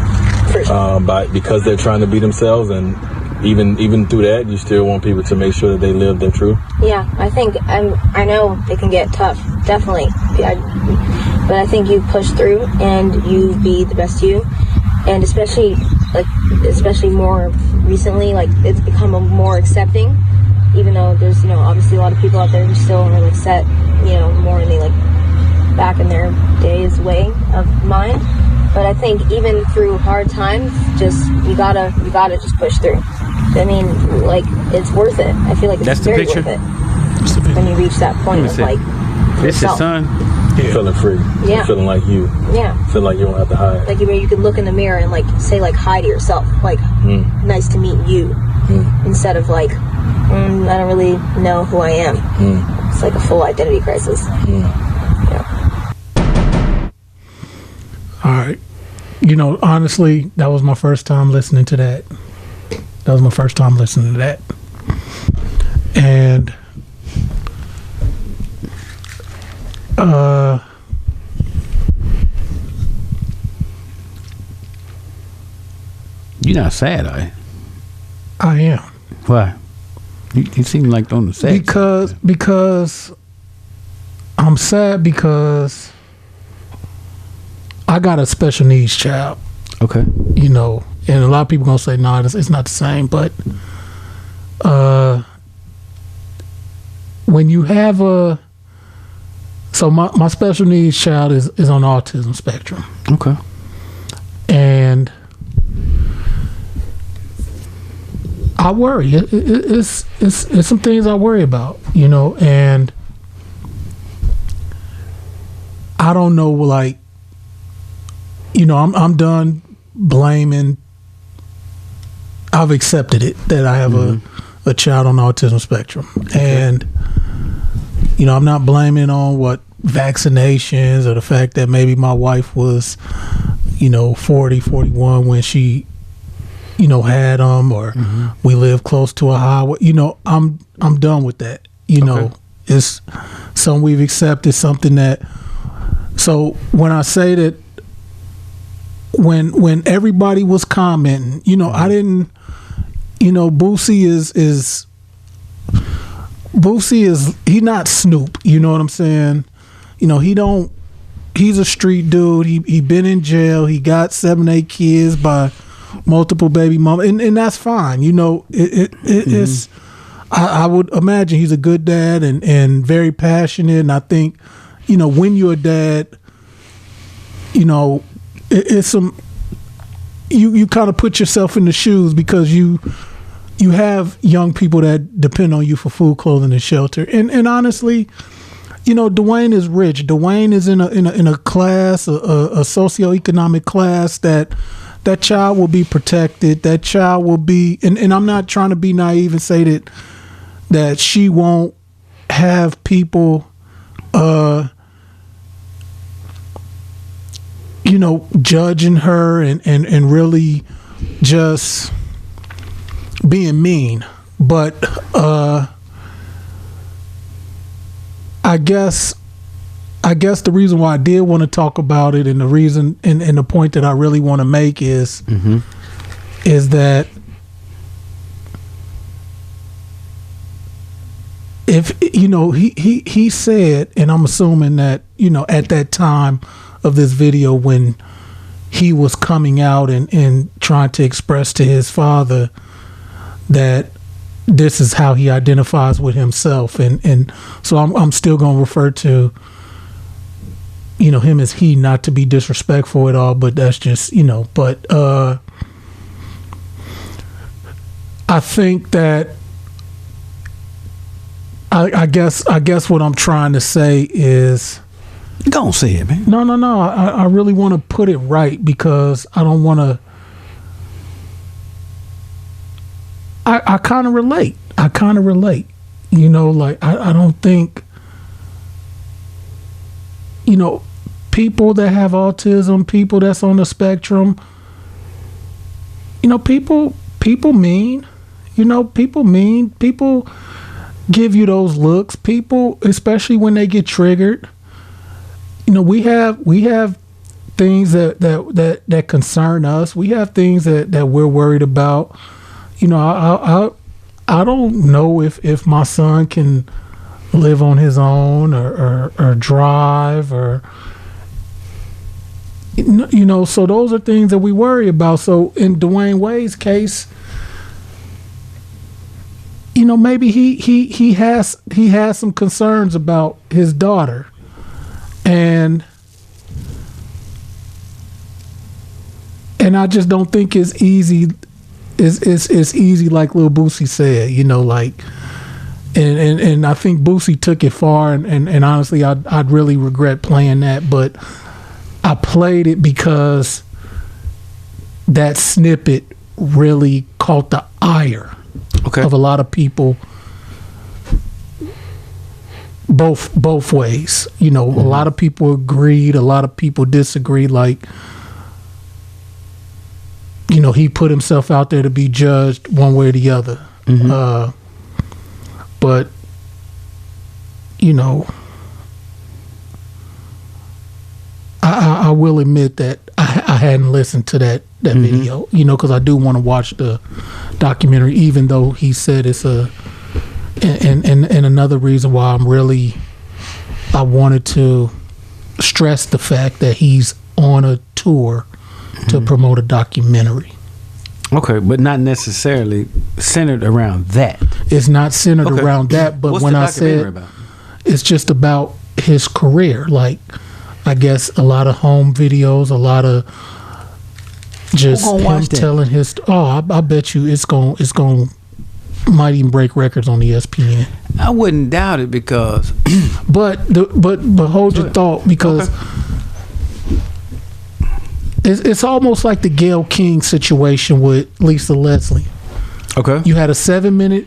because they're trying to be themselves, and even through that, you still want people to make sure that they live their truth. Yeah, I think I know it can get tough, definitely. But I think you push through and you be the best you, and especially more recently, it's become a more accepting. Even though there's obviously a lot of people out there who still are set more in the back in their days way of mind. But I think even through hard times, just you gotta just push through. I mean, it's worth it. I feel like it's very worth it when you reach that point of this your son. You're feeling free. Yeah. You're feeling like you. Yeah. Feel like you don't have to hide. Where you could look in the mirror and say hi to yourself, nice to meet you, instead of I don't really know who I am. It's like a full identity crisis. Yeah. All right. Honestly, that was my first time listening to that. And you're not sad, are you? I am. Why? You seem like on the sad because I'm sad because I got a special needs child. Okay. And a lot of people gonna say, no, it's not the same. But when you have my special needs child is on the autism spectrum. Okay. And I worry. It's some things I worry about, and I don't know, I'm done blaming. I've accepted it that I have a child on the autism spectrum. Okay. And, I'm not blaming on what vaccinations or the fact that maybe my wife was, 40, 41 when she, had them, or we live close to a highway. I'm done with that. Okay. It's something we've accepted, something that. So when I say that, when everybody was commenting, I didn't. Boosie is he not Snoop. You know what I'm saying? He's a street dude. He been in jail. He got 7-8 kids by multiple baby mama, and that's fine. It's. I would imagine he's a good dad and very passionate. And I think, when you're a dad, it's some. You kind of put yourself in the shoes because you have young people that depend on you for food, clothing, and shelter. And honestly, Dwyane is rich. Dwyane is in a class, a socioeconomic class that child will be protected. That child will be, and I'm not trying to be naive and say that she won't have people, judging her and really just being mean. But I guess the reason why I did want to talk about it, and the reason and the point that I really want to make is that if he said, and I'm assuming that at that time of this video when he was coming out and trying to express to his father, that this is how he identifies with himself, and so I'm still gonna refer to him as he, not to be disrespectful at all, but that's just but I think that I guess what I'm trying to say is, go on, say it, man. No. I really want to put it right, because I don't want to. I kind of relate. I don't think, people that have autism, people that's on the spectrum, people mean, people give you those looks, people, especially when they get triggered. We have things that concern us. We have things that we're worried about. I don't know if my son can live on his own or drive, or so those are things that we worry about. So in Dwyane Wade's case, maybe he has some concerns about his daughter, and I just don't think it's easy. It's easy, like Lil Boosie said, and I think Boosie took it far, and honestly, I'd really regret playing that, but I played it because that snippet really caught the ire of a lot of people, both ways. A lot of people agreed, a lot of people disagreed. He put himself out there to be judged one way or the other. But I will admit that I hadn't listened to that video, because I do want to watch the documentary, even though he said it's and another reason why I wanted to stress the fact that he's on a tour to promote a documentary. Okay, but not necessarily centered around that. It's not centered around that, but when I said about? It's just about his career, I guess a lot of home videos, a lot of just him telling his. I bet you it's going might even break records on ESPN. I wouldn't doubt it, because, but hold your thought, because. It's almost like the Gayle King situation with Lisa Leslie. Okay. You had a 7-minute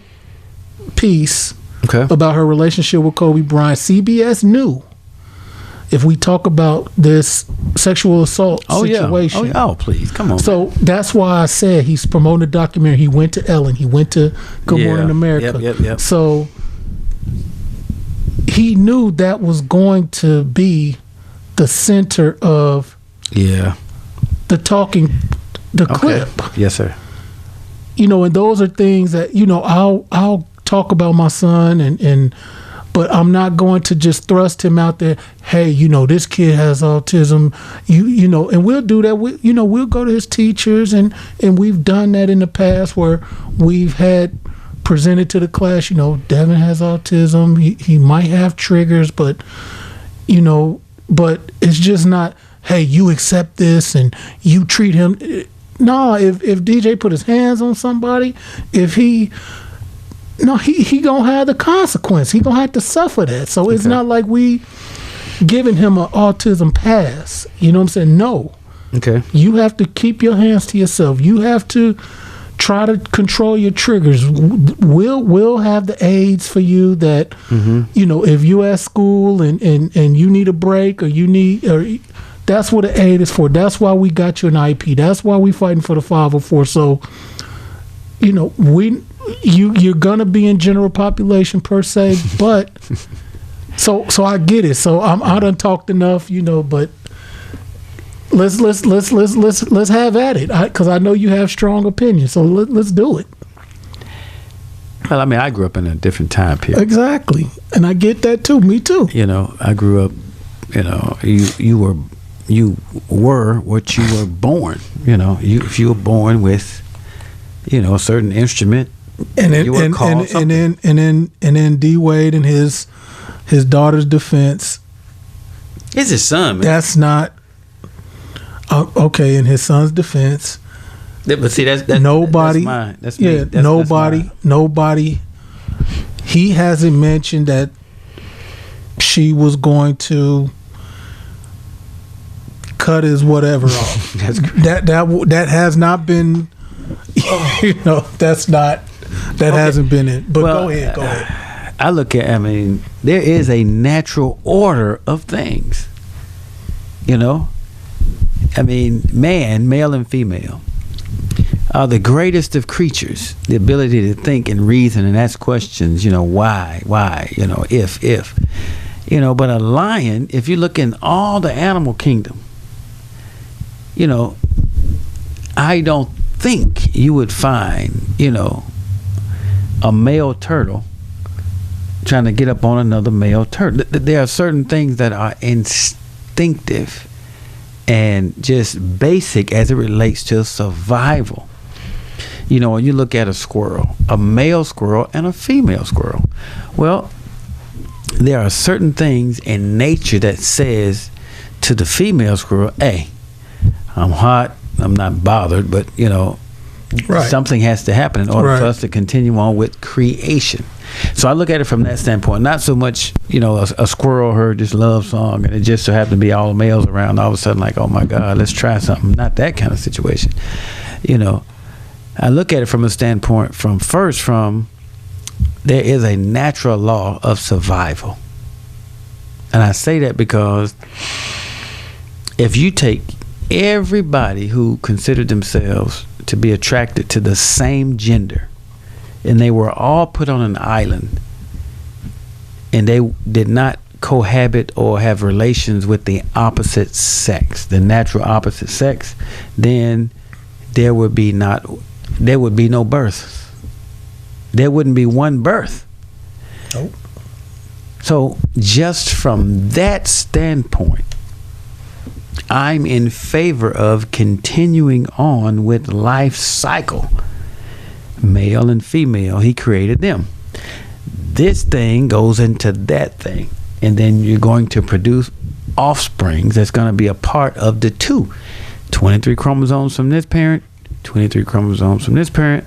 piece about her relationship with Kobe Bryant. CBS knew if we talk about this sexual assault situation. Yeah. Oh, please, come on. So that's why I said he's promoting a documentary. He went to Ellen. He went to Good Morning America. Yep. So he knew that was going to be the center of the clip. Yes, sir. And those are things that I'll talk about my son, but I'm not going to just thrust him out there. Hey, this kid has autism. And we'll do that. We'll go to his teachers, and we've done that in the past where we've had presented to the class. Devin has autism. He might have triggers, but it's just not. Hey, you accept this and you treat him. No, if DJ put his hands on somebody, he gonna have the consequence. He gonna have to suffer that. So it's not like we giving him an autism pass. You know what I'm saying? No. Okay. You have to keep your hands to yourself. You have to try to control your triggers. We'll have the aids for you that if you at school and you need a break, or that's what an aid is for. That's why we got you an IP. That's why we fighting for the 504. So, you're gonna be in general population per se, but so I get it. So I done talked enough, but let's have at it, because I know you have strong opinions. So let's do it. Well, I grew up in a different time period. Exactly, and I get that too. Me too. I grew up. You were what you were born. If you were born with, a certain instrument, And then D Wade and his daughter's defense. It's his son, man. That's not okay. In his son's defense, but see, that's nobody. That's mine. Nobody. He hasn't mentioned that she was going to cut his whatever off. that has not been. That's not. That hasn't been it. But go ahead. I look at. I mean, there is a natural order of things. I mean, male and female, are the greatest of creatures. The ability to think and reason and ask questions. Why? If. But a lion, if you look in all the animal kingdom, I don't think you would find, a male turtle trying to get up on another male turtle. There are certain things that are instinctive and just basic as it relates to survival. When you look at a squirrel, a male squirrel and a female squirrel, well, there are certain things in nature that says to the female squirrel, hey, I'm hot, I'm not bothered, but something has to happen in order for us to continue on with creation. So I look at it from that standpoint, not so much, a squirrel heard this love song and it just so happened to be all the males around, all of a sudden like, oh my God, let's try something. Not that kind of situation. I look at it from a standpoint there is a natural law of survival. And I say that because if you take everybody who considered themselves to be attracted to the same gender, and they were all put on an island, and they did not cohabit or have relations with the opposite sex, the natural opposite sex, then there would be no birth. There wouldn't be one birth. Nope. So just from that standpoint, I'm in favor of continuing on with life cycle. Male and female, he created them. This thing goes into that thing, and then you're going to produce offspring that's going to be a part of the two. 23 chromosomes from this parent, 23 chromosomes from this parent,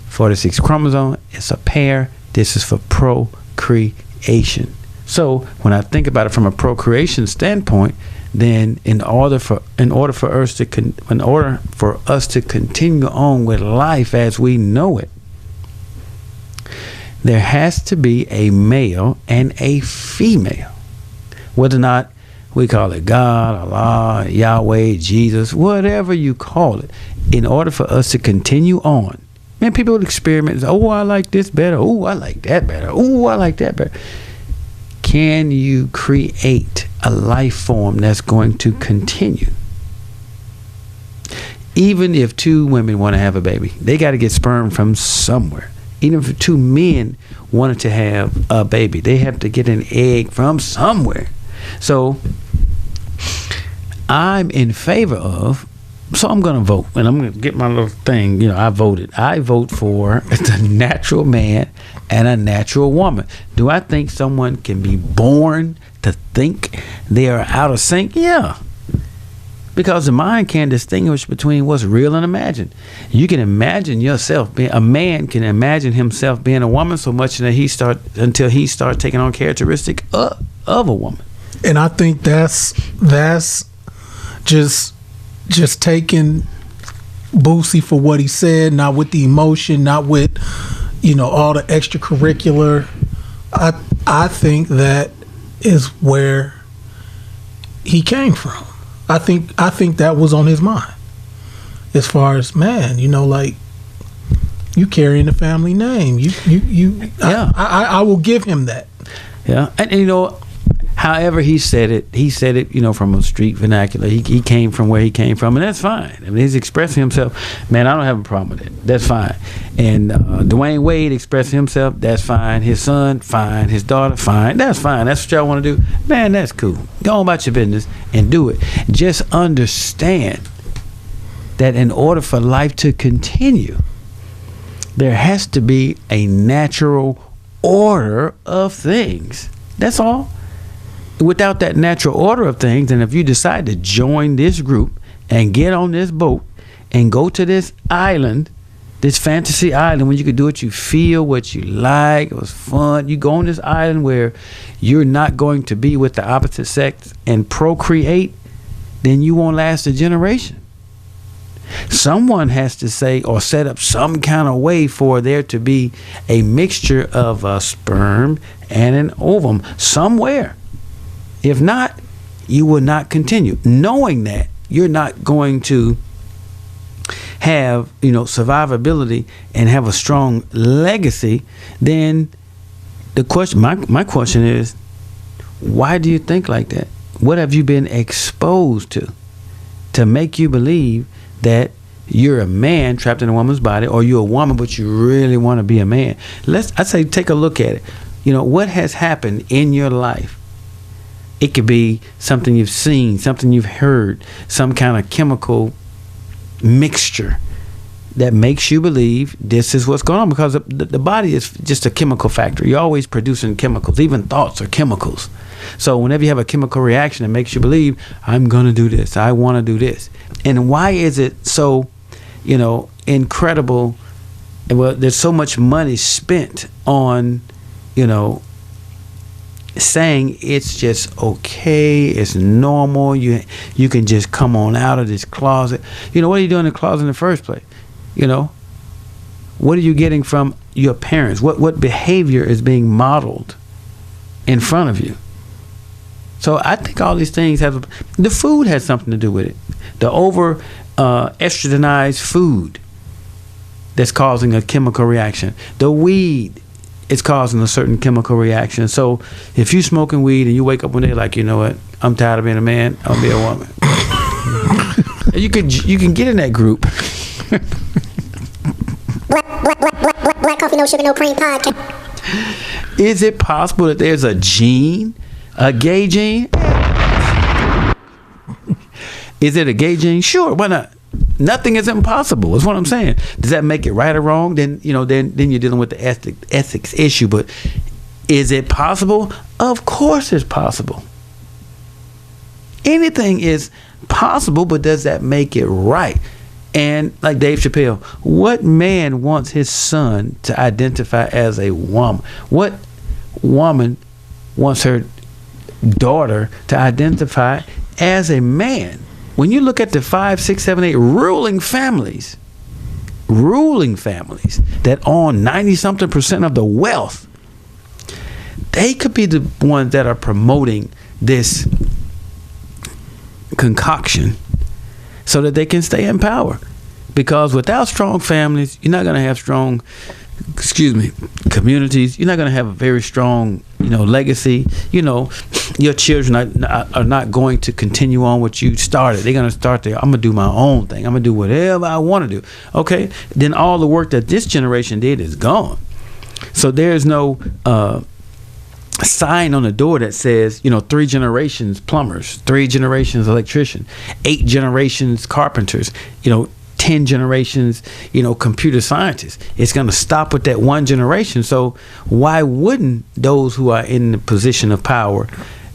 46 chromosomes. It's a pair. This is for procreation. So when I think about it from a procreation standpoint, then in order for us to continue on with life as we know it, there has to be a male and a female. Whether or not we call it God, Allah, Yahweh, Jesus, whatever you call it, in order for us to continue on. Man, people would experiment. Oh, I like this better. Oh, I like that better. Oh, I like that better. Can you create a life form that's going to continue? Even if two women want to have a baby, they got to get sperm from somewhere. Even if two men wanted to have a baby, they have to get an egg from somewhere. So I'm in favor of, so I'm going to vote, and I'm going to get my little thing. I voted. I vote for the natural man and a natural woman. Do I think someone can be born to think they are out of sync? Yeah. Because the mind can distinguish between what's real and imagined. You can imagine yourself being a man, can imagine himself being a woman so much that until he starts taking on characteristic of a woman. And I think that's just taking Boosie for what he said, not with the emotion, not with all the extracurricular. I think that is where he came from. I think that was on his mind. As far as, man, like you carrying the family name. Yeah. I will give him that. Yeah. And however he said it, from a street vernacular. He came from where he came from, and that's fine. I mean, he's expressing himself. Man, I don't have a problem with it. That's fine. And Dwyane Wade expressing himself. That's fine. His son, fine. His daughter, fine. That's fine. That's what y'all want to do. Man, that's cool. Go on about your business and do it. Just understand that in order for life to continue, There has to be a natural order of things. That's all. Without that natural order of things, and if you decide to join this group and get on this boat and go to this island, this fantasy island where you could do what you feel, what you like, it was fun. You go on this island where you're not going to be with the opposite sex and procreate, then you won't last a generation. Someone has to say or set up some kind of way for there to be a mixture of a sperm and an ovum somewhere. If not, you will not continue. Knowing that you're not going to have, survivability and have a strong legacy, then the question, my question is, why do you think like that? What have you been exposed to make you believe that you're a man trapped in a woman's body, or you're a woman but you really want to be a man? I say take a look at it. What has happened in your life? It could be something you've seen, something you've heard, some kind of chemical mixture that makes you believe this is what's going on, because the body is just a chemical factory. You're always producing chemicals. Even thoughts are chemicals. So whenever you have a chemical reaction, it makes you believe, I'm going to do this. I want to do this. And why is it so, incredible? Well, there's so much money spent on, saying it's just okay, it's normal, you can just come on out of this closet. What are you doing in the closet in the first place? What are you getting from your parents? What behavior is being modeled in front of you? So I think all these things the food has something to do with it. The over estrogenized food that's causing a chemical reaction. The weed is causing a certain chemical reaction. So if you're smoking weed and you wake up one day like, you know what, I'm tired of being a man, I'll be a woman. you can get in that group. Black Coffee, No Sugar, No Cream podcast. Is it possible that there's a gene, a gay gene? Is it a gay gene? Sure, why not? Nothing is impossible. That's what I'm saying. Does that make it right or wrong? Then then you're dealing with the ethics issue. But is it possible? Of course it's possible. Anything is possible, but does that make it right? And like Dave Chappelle, what man wants his son to identify as a woman? What woman wants her daughter to identify as a man? When you look at the 5, 6, 7, 8 ruling families that own 90-something% of the wealth, they could be the ones that are promoting this concoction so that they can stay in power. Because without strong families, you're not going to have strong, communities. You're not going to have a very strong, legacy. Your children are not going to continue on what you started. They're going to start I'm going to do my own thing. I'm going to do whatever I want to do. Okay? Then all the work that this generation did is gone. So there's no sign on the door that says, 3 generations plumbers, 3 generations electrician, 8 generations carpenters, 10 generations, computer scientists. It's going to stop with that one generation. So why wouldn't those who are in the position of power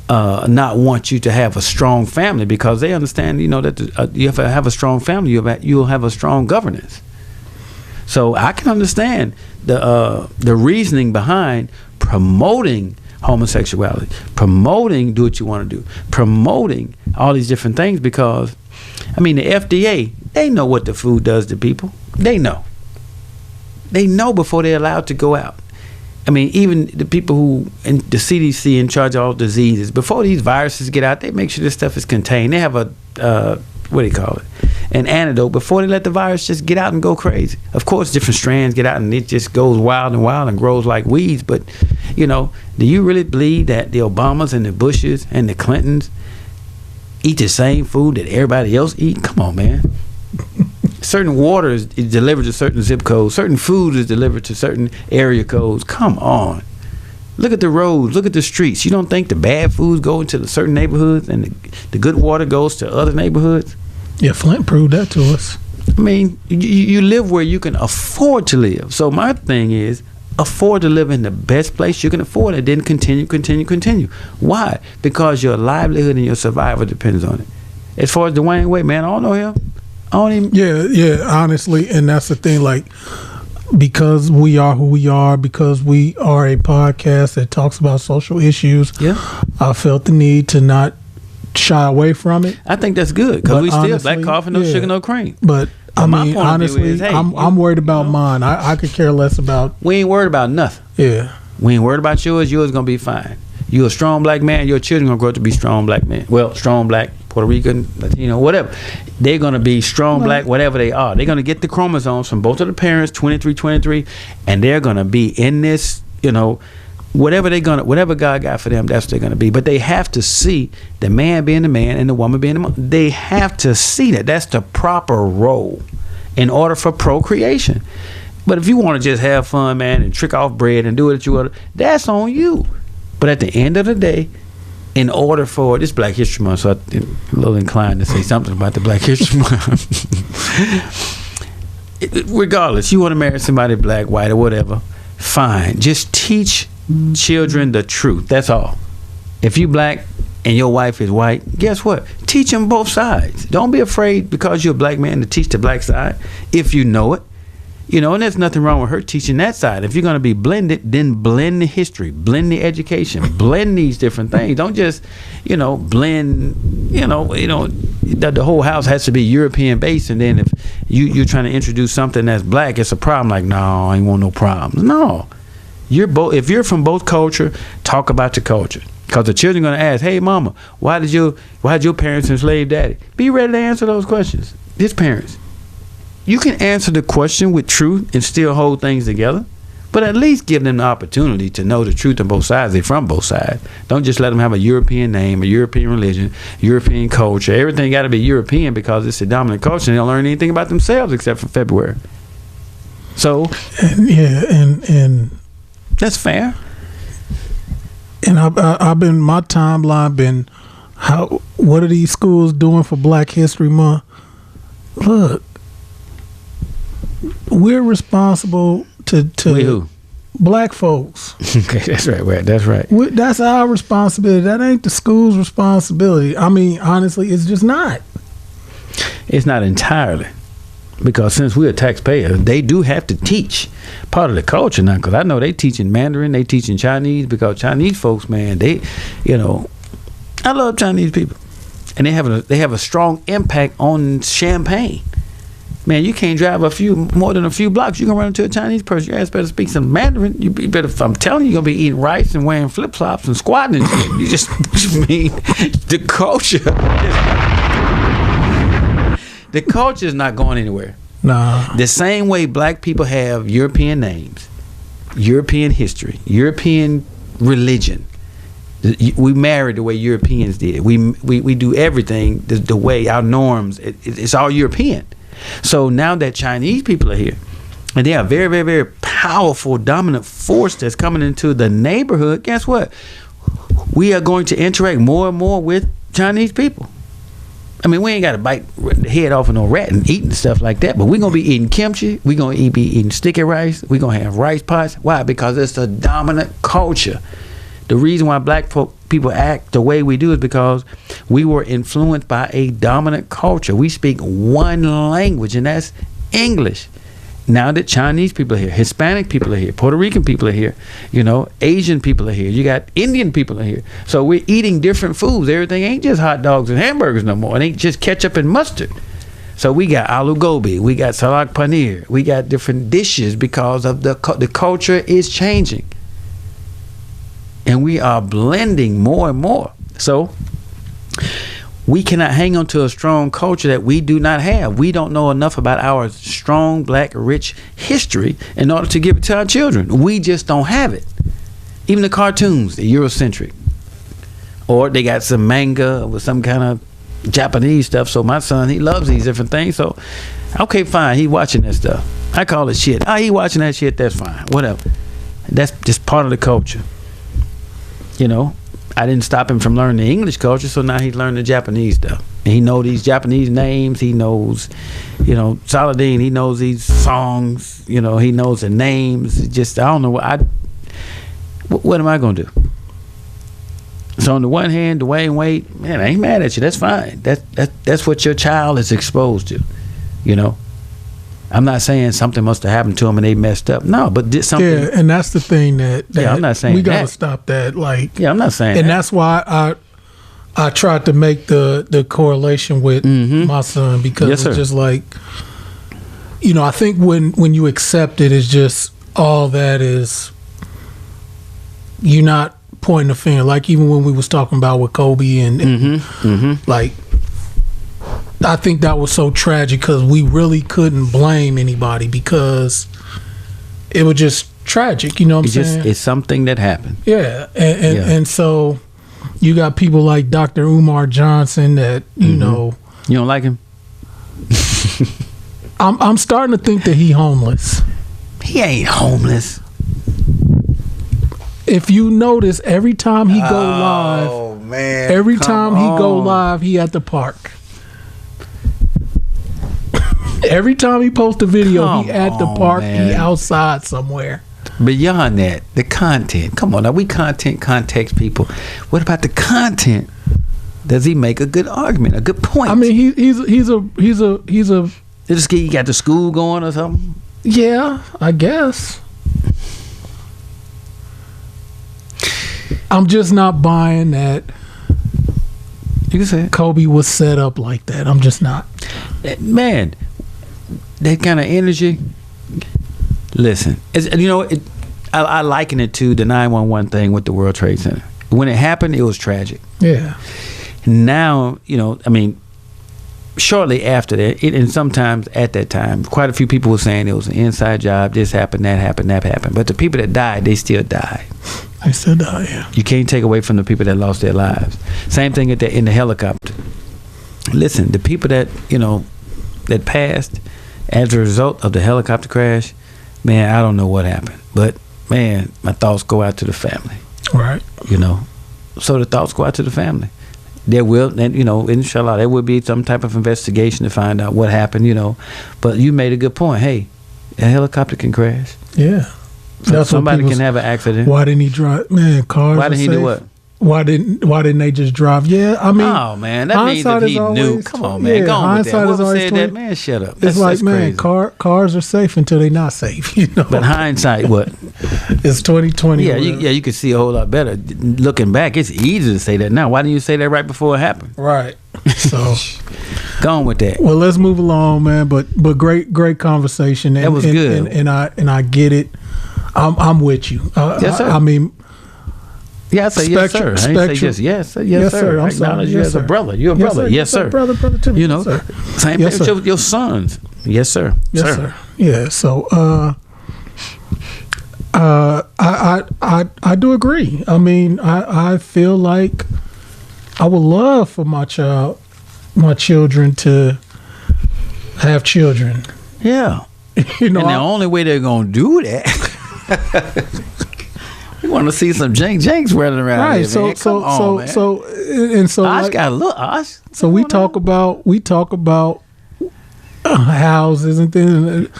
not want you to have a strong family? Because they understand, that you have to have a strong family, you'll have a strong governance. So I can understand the reasoning behind promoting homosexuality, promoting do what you want to do, promoting all these different things, because the FDA, they know what the food does to people. They know before they're allowed to go out. Even the people who in the CDC in charge of all diseases, before these viruses get out, they make sure this stuff is contained. They have an antidote before they let the virus just get out and go crazy. Of course, different strands get out and it just goes wild and grows like weeds. But, do you really believe that the Obamas and the Bushes and the Clintons eat the same food that everybody else eat? Come on, man. Certain water is delivered to certain zip codes. Certain food is delivered to certain area codes. Come on. Look at the roads. Look at the streets. You don't think the bad foods go into certain neighborhoods and the good water goes to other neighborhoods? Yeah, Flint proved that to us. I mean, you live where you can afford to live. So my thing is, afford to live in the best place you can afford it, then continue. Why? Because your livelihood and your survival depends on it. As far as Dwyane Wade, man, I don't know him. I don't even. Yeah, honestly, and that's the thing. Like, because we are who we are, because we are a podcast that talks about social issues. Yeah, I felt the need to not shy away from it. I think that's good because we still black coffee, no sugar, no cream. But I mean, honestly, hey, I'm worried about mine. I could care less about. We ain't worried about nothing. Yeah, we ain't worried about yours. Yours gonna be fine. You a strong black man. Your children gonna grow up to be strong black men. Well, strong black Puerto Rican, Latino, whatever. They're gonna be strong black, whatever they are. They're gonna get the chromosomes from both of the parents, 23, and they're gonna be in this, whatever God got for them, that's what they're gonna be. But they have to see the man being the man and the woman being the woman. They have to see that. That's the proper role in order for procreation. But if you want to just have fun, man, and trick off bread and do what you want, that's on you. But at the end of the day, in order for this Black History Month, so I'm a little inclined to say something about the Black History Month. Regardless, you want to marry somebody black, white, or whatever, fine. Just teach children the truth. That's all. If you black and your wife is white, guess what? Teach them both sides. Don't be afraid because you're a black man to teach the black side if you know it. And there's nothing wrong with her teaching that side. If you're going to be blended, then blend the history, blend the education, blend these different things. Don't just, blend, the whole house has to be European based. And then if you're trying to introduce something that's black, it's a problem. Like, no, I ain't want no problems. No. If you're from both culture, talk about your culture. Because the children are going to ask, hey, mama, why did your parents enslave daddy? Be ready to answer those questions. His parents. You can answer the question with truth and still hold things together, but at least give them the opportunity to know the truth on both sides. They're from both sides. Don't just let them have a European name, a European religion, European culture. Everything got to be European because it's the dominant culture and they don't learn anything about themselves except for February. So, and that's fair. And my timeline been, what are these schools doing for Black History Month? Look. We're responsible to who? Black folks. Okay, that's right. That's right. That's our responsibility. That ain't the school's responsibility. I mean, honestly, it's just not. It's not entirely. Because since we're a taxpayer, they do have to teach part of the culture now. Because I know they teaching Mandarin, they teaching Chinese. Because Chinese folks, man, I love Chinese people. And they have a strong impact on Champaign. Man, you can't drive more than a few blocks. You can run into a Chinese person. Your ass better speak some Mandarin. You better. I'm telling you, you're gonna be eating rice and wearing flip flops and squatting and shit. You just mean the culture. The culture is not going anywhere. Nah. The same way black people have European names, European history, European religion. We marry the way Europeans did. We do everything the way our norms. It's all European. So now that Chinese people are here, and they are very, very, very powerful, dominant force that's coming into the neighborhood, guess what? We are going to interact more and more with Chinese people. I mean, we ain't got to bite the head off of no rat and eating stuff like that, but we're going to be eating kimchi. We're going to be eating sticky rice. We're going to have rice pots. Why? Because it's a dominant culture. The reason why black people act the way we do is because we were influenced by a dominant culture. We speak one language, and that's English. Now that Chinese people are here, Hispanic people are here, Puerto Rican people are here, Asian people are here, you got Indian people are here. So we're eating different foods. Everything ain't just hot dogs and hamburgers no more. It ain't just ketchup and mustard. So we got aloo gobi, we got salak paneer, we got different dishes because of the culture is changing. And we are blending more and more. So we cannot hang on to a strong culture that we do not have. We don't know enough about our strong, black, rich history in order to give it to our children. We just don't have it. Even the cartoons, the Eurocentric. Or they got some manga with some kind of Japanese stuff. So my son, he loves these different things. So, okay, fine. He watching that stuff. I call it shit. He watching that shit. That's fine. Whatever. That's just part of the culture. I didn't stop him from learning the English culture, so now he's learning the Japanese stuff. He knows these Japanese names. He knows, Saladin. He knows these songs. He knows the names. Just I don't know what am I gonna do? So on the one hand, Dwyane Wade, man, I ain't mad at you. That's fine. That's what your child is exposed to. I'm not saying something must have happened to them and they messed up. No, but did something. Yeah, and that's the thing that I'm not saying we gotta that. stop that. I'm not saying and that. that's why I tried to make the correlation with my son, because it's just like, I think when you accept it, it's just all that is. You're not pointing the finger, like even when we was talking about with Kobe and like, I think that was so tragic because we really couldn't blame anybody because it was just tragic. You know what I'm saying? It's something that happened. Yeah, and so you got people like Dr. Umar Johnson that you know. You don't like him? I'm starting to think that he homeless. He ain't homeless. If you notice, every time he go live, every time he go live, he at the park. Every time he posts a video, he at the park, he outside somewhere. Beyond that, the content. Come on, now we context people. What about the content? Does he make a good argument, a good point? I mean, he's a. This kid, he got the school going or something? Yeah, I guess. I'm just not buying that. You can say it. Kobe was set up like that. I'm just not. Man, that kind of energy. Listen, I liken it to the 9/11 thing with the World Trade Center. When it happened, it was tragic. Yeah. Now, shortly after that, and sometimes at that time, quite a few people were saying it was an inside job. This happened, that happened, that happened. But the people that died, they still died. They still die, yeah. You can't take away from the people that lost their lives. Same thing in the helicopter. Listen, the people that that passed as a result of the helicopter crash, man, I don't know what happened, but man, my thoughts go out to the family. Right. So the thoughts go out to the family. There will, and inshallah, there will be some type of investigation to find out what happened. But you made a good point. Hey, a helicopter can crash. Yeah. Somebody can have an accident. Why didn't he drive? Man, cars. Why didn't he do what? Why didn't they just drive? Yeah, I mean, oh man, that means that he knew. Come on, man, go on with that. Whoever said that, man, shut up. It's like, man, cars are safe until they're not safe. But hindsight, what? It's 2020. Yeah, you can see a whole lot better. Looking back, it's easy to say that now. Why didn't you say that right before it happened? Right. So, go on with that. Well, let's move along, man. But great conversation. That was good. And I get it. I'm with you. Yes, sir. I mean. Yeah, I say yes, sir. I ain't say yes, sir. I acknowledge you as a brother. You're a brother. Yes, sir. Brother too. Same thing with your sons. Yes, sir. Yes, sir. Yeah. So, I do agree. I mean, I feel like I would love for my children to have children. Yeah. And the only way they're gonna do that. We want to see some Jenks running around right, here, so man. Come on, man. So Osh got a look, Osh. So we talk about houses and things.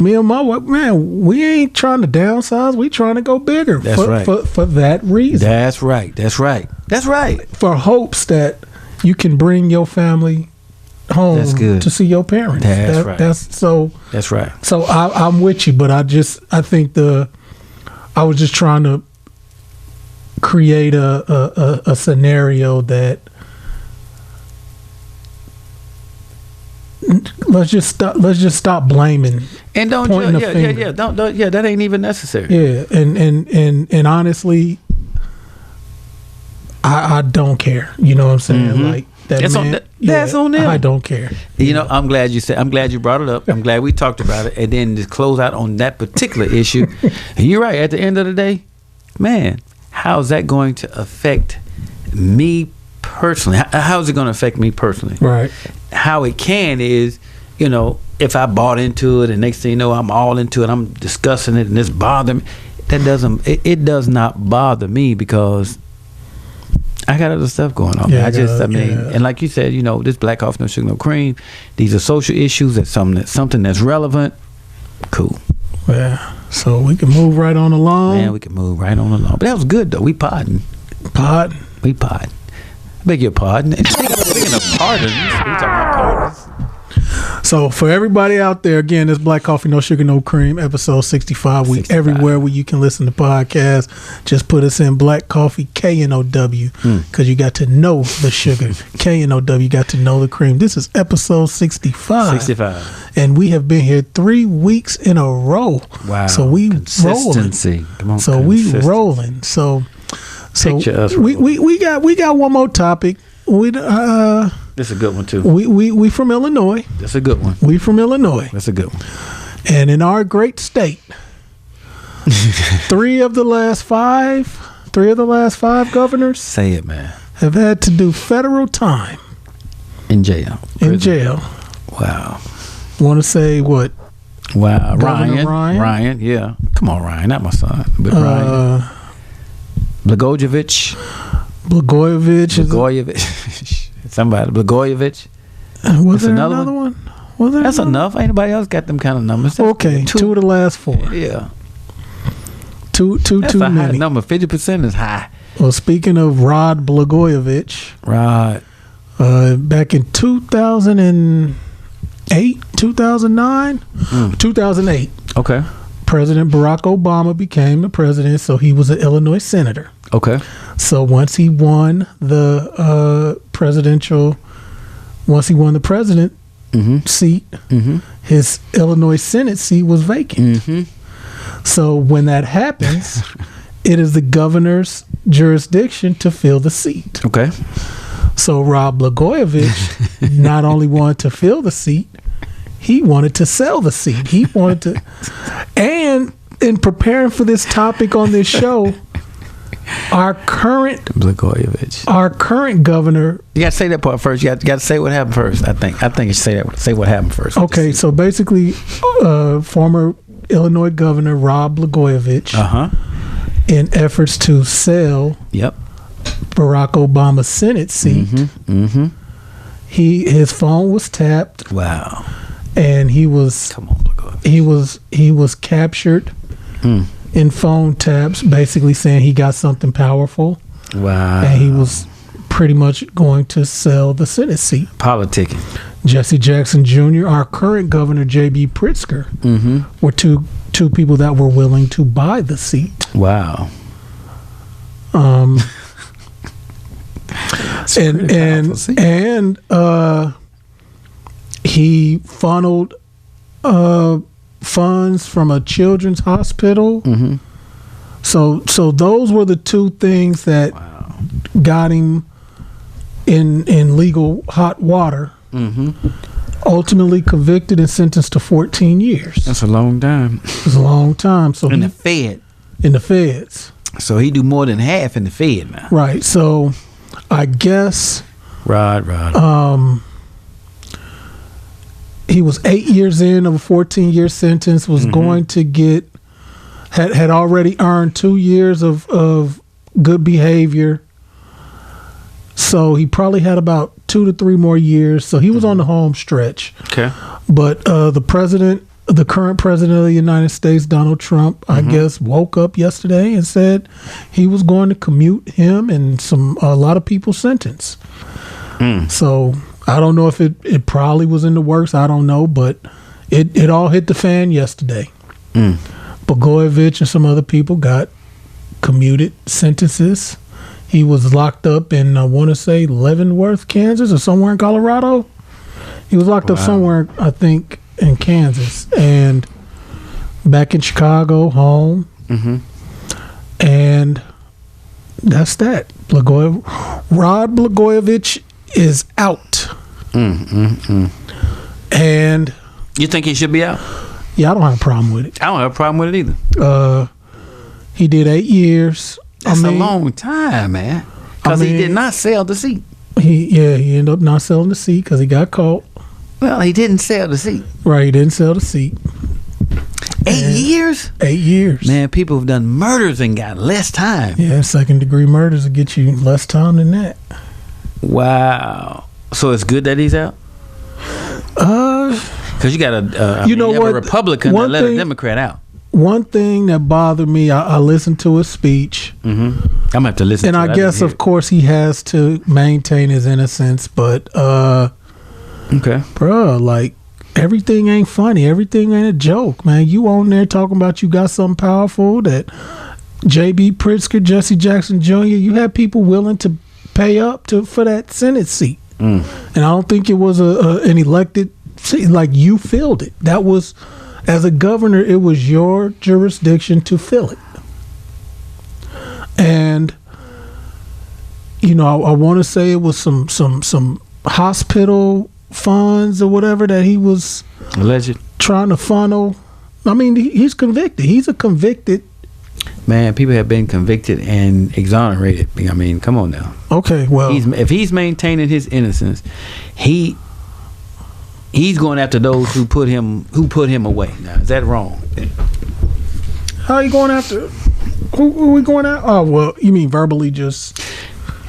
Me and my wife, man, we ain't trying to downsize. We trying to go bigger. That's right. For that reason. That's right. For hopes that you can bring your family home to see your parents. That's right. That's right. So I'm with you, but I think I was just trying to create a scenario that let's just stop blaming and don't that ain't even necessary. Yeah, and honestly, I don't care. You know what I'm saying? Mm-hmm. Like that. That's on them. I don't care. I'm glad you brought it up. I'm glad we talked about it, and then to close out on that particular issue. You're right. At the end of the day, man, how's that going to affect me personally? How's it going to affect me personally? Right. How it can is, if I bought into it, and next thing you know, I'm all into it. I'm discussing it, and it's bothering me. It does not bother me because I got other stuff going on. Yeah, and like you said, this Black Coffee, No Sugar, No Cream. These are social issues. That's something that's relevant. Cool. Yeah. So we can move right on along. Man, we can move right on along. But that was good though. We podding. We podding. Beg your pardon. Speaking of pardons, we talking about pardons. So for everybody out there, again, this Black Coffee, No Sugar, No Cream, episode 65. We everywhere where you can listen to podcasts. Just put us in Black Coffee, kNOW, because you got to know the sugar. kNOW, you got to know the cream. This is episode 65. And we have been here 3 weeks in a row. Wow. So we Consistency. rolling. Come on, so we rolling. So picture us we got one more topic. This is a good one too. We from Illinois. That's a good one. We from Illinois. That's a good one. And in our great state, three of the last five governors, say it, man, have had to do federal time in jail. Wow. Want to say what? Wow. Ryan. Ryan. Yeah. Come on, Ryan. Not my son, but Ryan. Blagojevich. Somebody. Blagojevich. Was there another one? That's enough. Ain't nobody else got them kind of numbers. Okay, two of the last four. Yeah. Too That's a many. high number. 50% is high. Well, speaking of Rod Blagojevich, back in 2008, 2009, 2008. Okay. President Barack Obama became the president, so he was an Illinois senator. Okay. So once he won the president seat, his Illinois Senate seat was vacant. So when that happens, it is the governor's jurisdiction to fill the seat. Okay. So Rod Blagojevich not only wanted to fill the seat, he wanted to sell the seat. He wanted to, and in preparing for this topic on this show, our current governor. You got to say that part first. You got to say what happened first. I think you say what happened first. Okay, so basically, former Illinois Governor Rod Blagojevich, in efforts to sell Barack Obama's Senate seat, his phone was tapped. Wow. And he was captured in phone taps, basically saying he got something powerful. Wow. And he was pretty much going to sell the Senate seat. Politicking. Jesse Jackson Jr., our current governor, J.B. Pritzker, were two people that were willing to buy the seat. Wow. He funneled funds from a children's hospital. So those were the two things that got him in legal hot water. Ultimately convicted and sentenced to 14 years. That's a long time. It's a long time. So in the feds. So he do more than half in the Fed now. Right. So I guess Rod. He was 8 years in of a 14-year sentence, was going to get, had already earned 2 years of good behavior. So he probably had about 2 to 3 more years. So he was on the home stretch. Okay. But the current president of the United States, Donald Trump, I guess, woke up yesterday and said he was going to commute him and a lot of people's sentence. So I don't know if it probably was in the works. I don't know, but it all hit the fan yesterday. Blagojevich and some other people got commuted sentences. He was locked up in, I want to say, Leavenworth, Kansas, or somewhere in Colorado. He was locked up somewhere, I think, in Kansas, and back in Chicago, home. And that's that. Rod Blagojevich is out. And you think he should be out? Yeah, I don't have a problem with it. I don't have a problem with it either. He did 8 years. That's a long time, man. Because he did not sell the seat. He ended up not selling the seat because he got caught. Well, he didn't sell the seat. Right, he didn't sell the seat. 8 years? 8 years. Man, people have done murders and got less time. Yeah, second-degree murders will get you less time than that. Wow. So it's good that he's out? Because you got a Republican that let a Democrat out. One thing that bothered me, I listened to his speech. I'm going to have to listen to it. And I guess, of course, he has to maintain his innocence, but, okay, bruh, like, everything ain't funny. Everything ain't a joke, man. You on there talking about you got something powerful that J.B. Pritzker, Jesse Jackson Jr., you had people willing to pay up for that Senate seat. And I don't think it was an elected seat. Like, you filled it. That was, as a governor, it was your jurisdiction to fill it. And, you know, I want to say it was some hospital funds or whatever that he was alleged trying to funnel. I mean, he's convicted. He's a convicted man. People have been convicted and exonerated. I mean, come on now. Okay, well, if he's maintaining his innocence, he's going after those who put him away. Now, is that wrong? How are you going after? Who are we going after? Oh, well, you mean verbally? Just,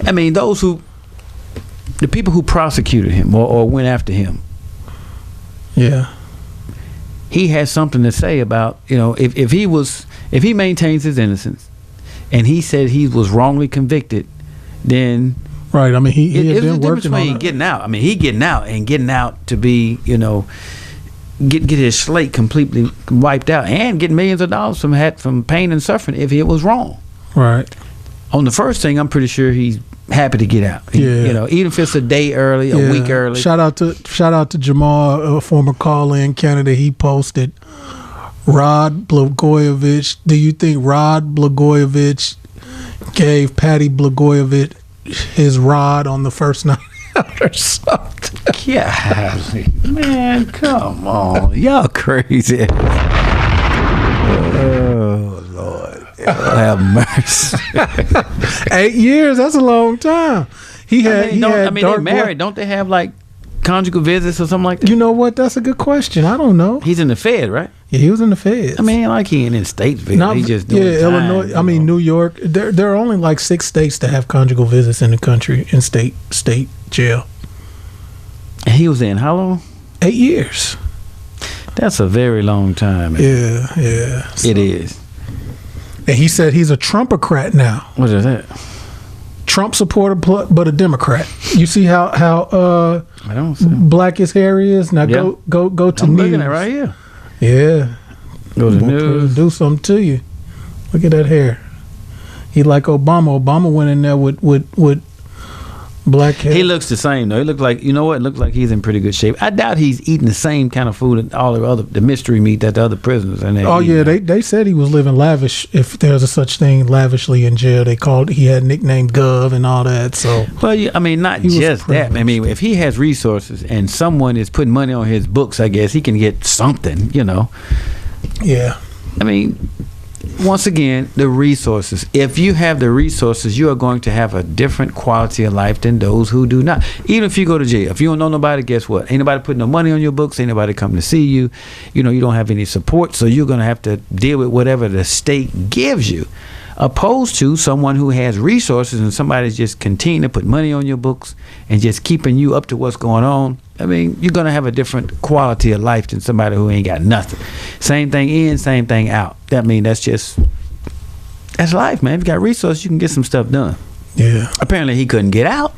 I mean, the people who prosecuted him or went after him. Yeah. He has something to say about, you know, if he maintains his innocence and he said he was wrongly convicted, then right. I mean, he had been working on it. Getting out. I mean, he getting out to be, you know, get his slate completely wiped out and get millions of dollars from pain and suffering if it was wrong. Right. On the first thing, I'm pretty sure he's happy to get out. You know, even if it's a day early, a week early. Shout out to Jamal, a former call-in candidate. He posted, Rod Blagojevich. Do you think Rod Blagojevich gave Patty Blagojevich his rod on the first night out or something? Golly, man, come on, y'all crazy. Oh Lord. Have mercy. 8 years, that's a long time. They're married. Don't they have like conjugal visits or something like that? You know what? That's a good question. I don't know. He's in the Fed, right? Yeah, he was in the Feds. I mean, like he ain't in Statesville. He just doing time, Illinois. I mean, New York. There are only like 6 states that have conjugal visits in the country in state jail. And he was in how long? 8 years. That's a very long time. Man. Yeah. So. It is. And he said he's a Trumpocrat now. What is that? Trump supporter, but a Democrat. You see how I don't see. Black his hair is now. Go to I'm news. Looking at it right here. Yeah. Go to news. Do something to you. Look at that hair. He like Obama. Obama went in there with black hair. He looks the same though. He looked like, you know what? Looks like he's in pretty good shape. I doubt he's eating the same kind of food and all the mystery meat that the other prisoners and they said he was living lavish. If there's a such thing, lavishly in jail. He had nicknamed Gov and all that. So well, I mean, not just that. I mean, if he has resources and someone is putting money on his books, I guess he can get something. You know. Yeah. I mean, once again, the resources. If you have the resources, you are going to have a different quality of life than those who do not. Even if you go to jail, if you don't know nobody, guess what? Ain't nobody putting no money on your books. Ain't nobody coming to see you. You know, you don't have any support, so you're going to have to deal with whatever the state gives you. Opposed to someone who has resources and somebody's just continuing to put money on your books and just keeping you up to what's going on. I mean, you're going to have a different quality of life than somebody who ain't got nothing. Same thing in, same thing out. That's life, man. If you got resources, you can get some stuff done. Yeah. Apparently he couldn't get out,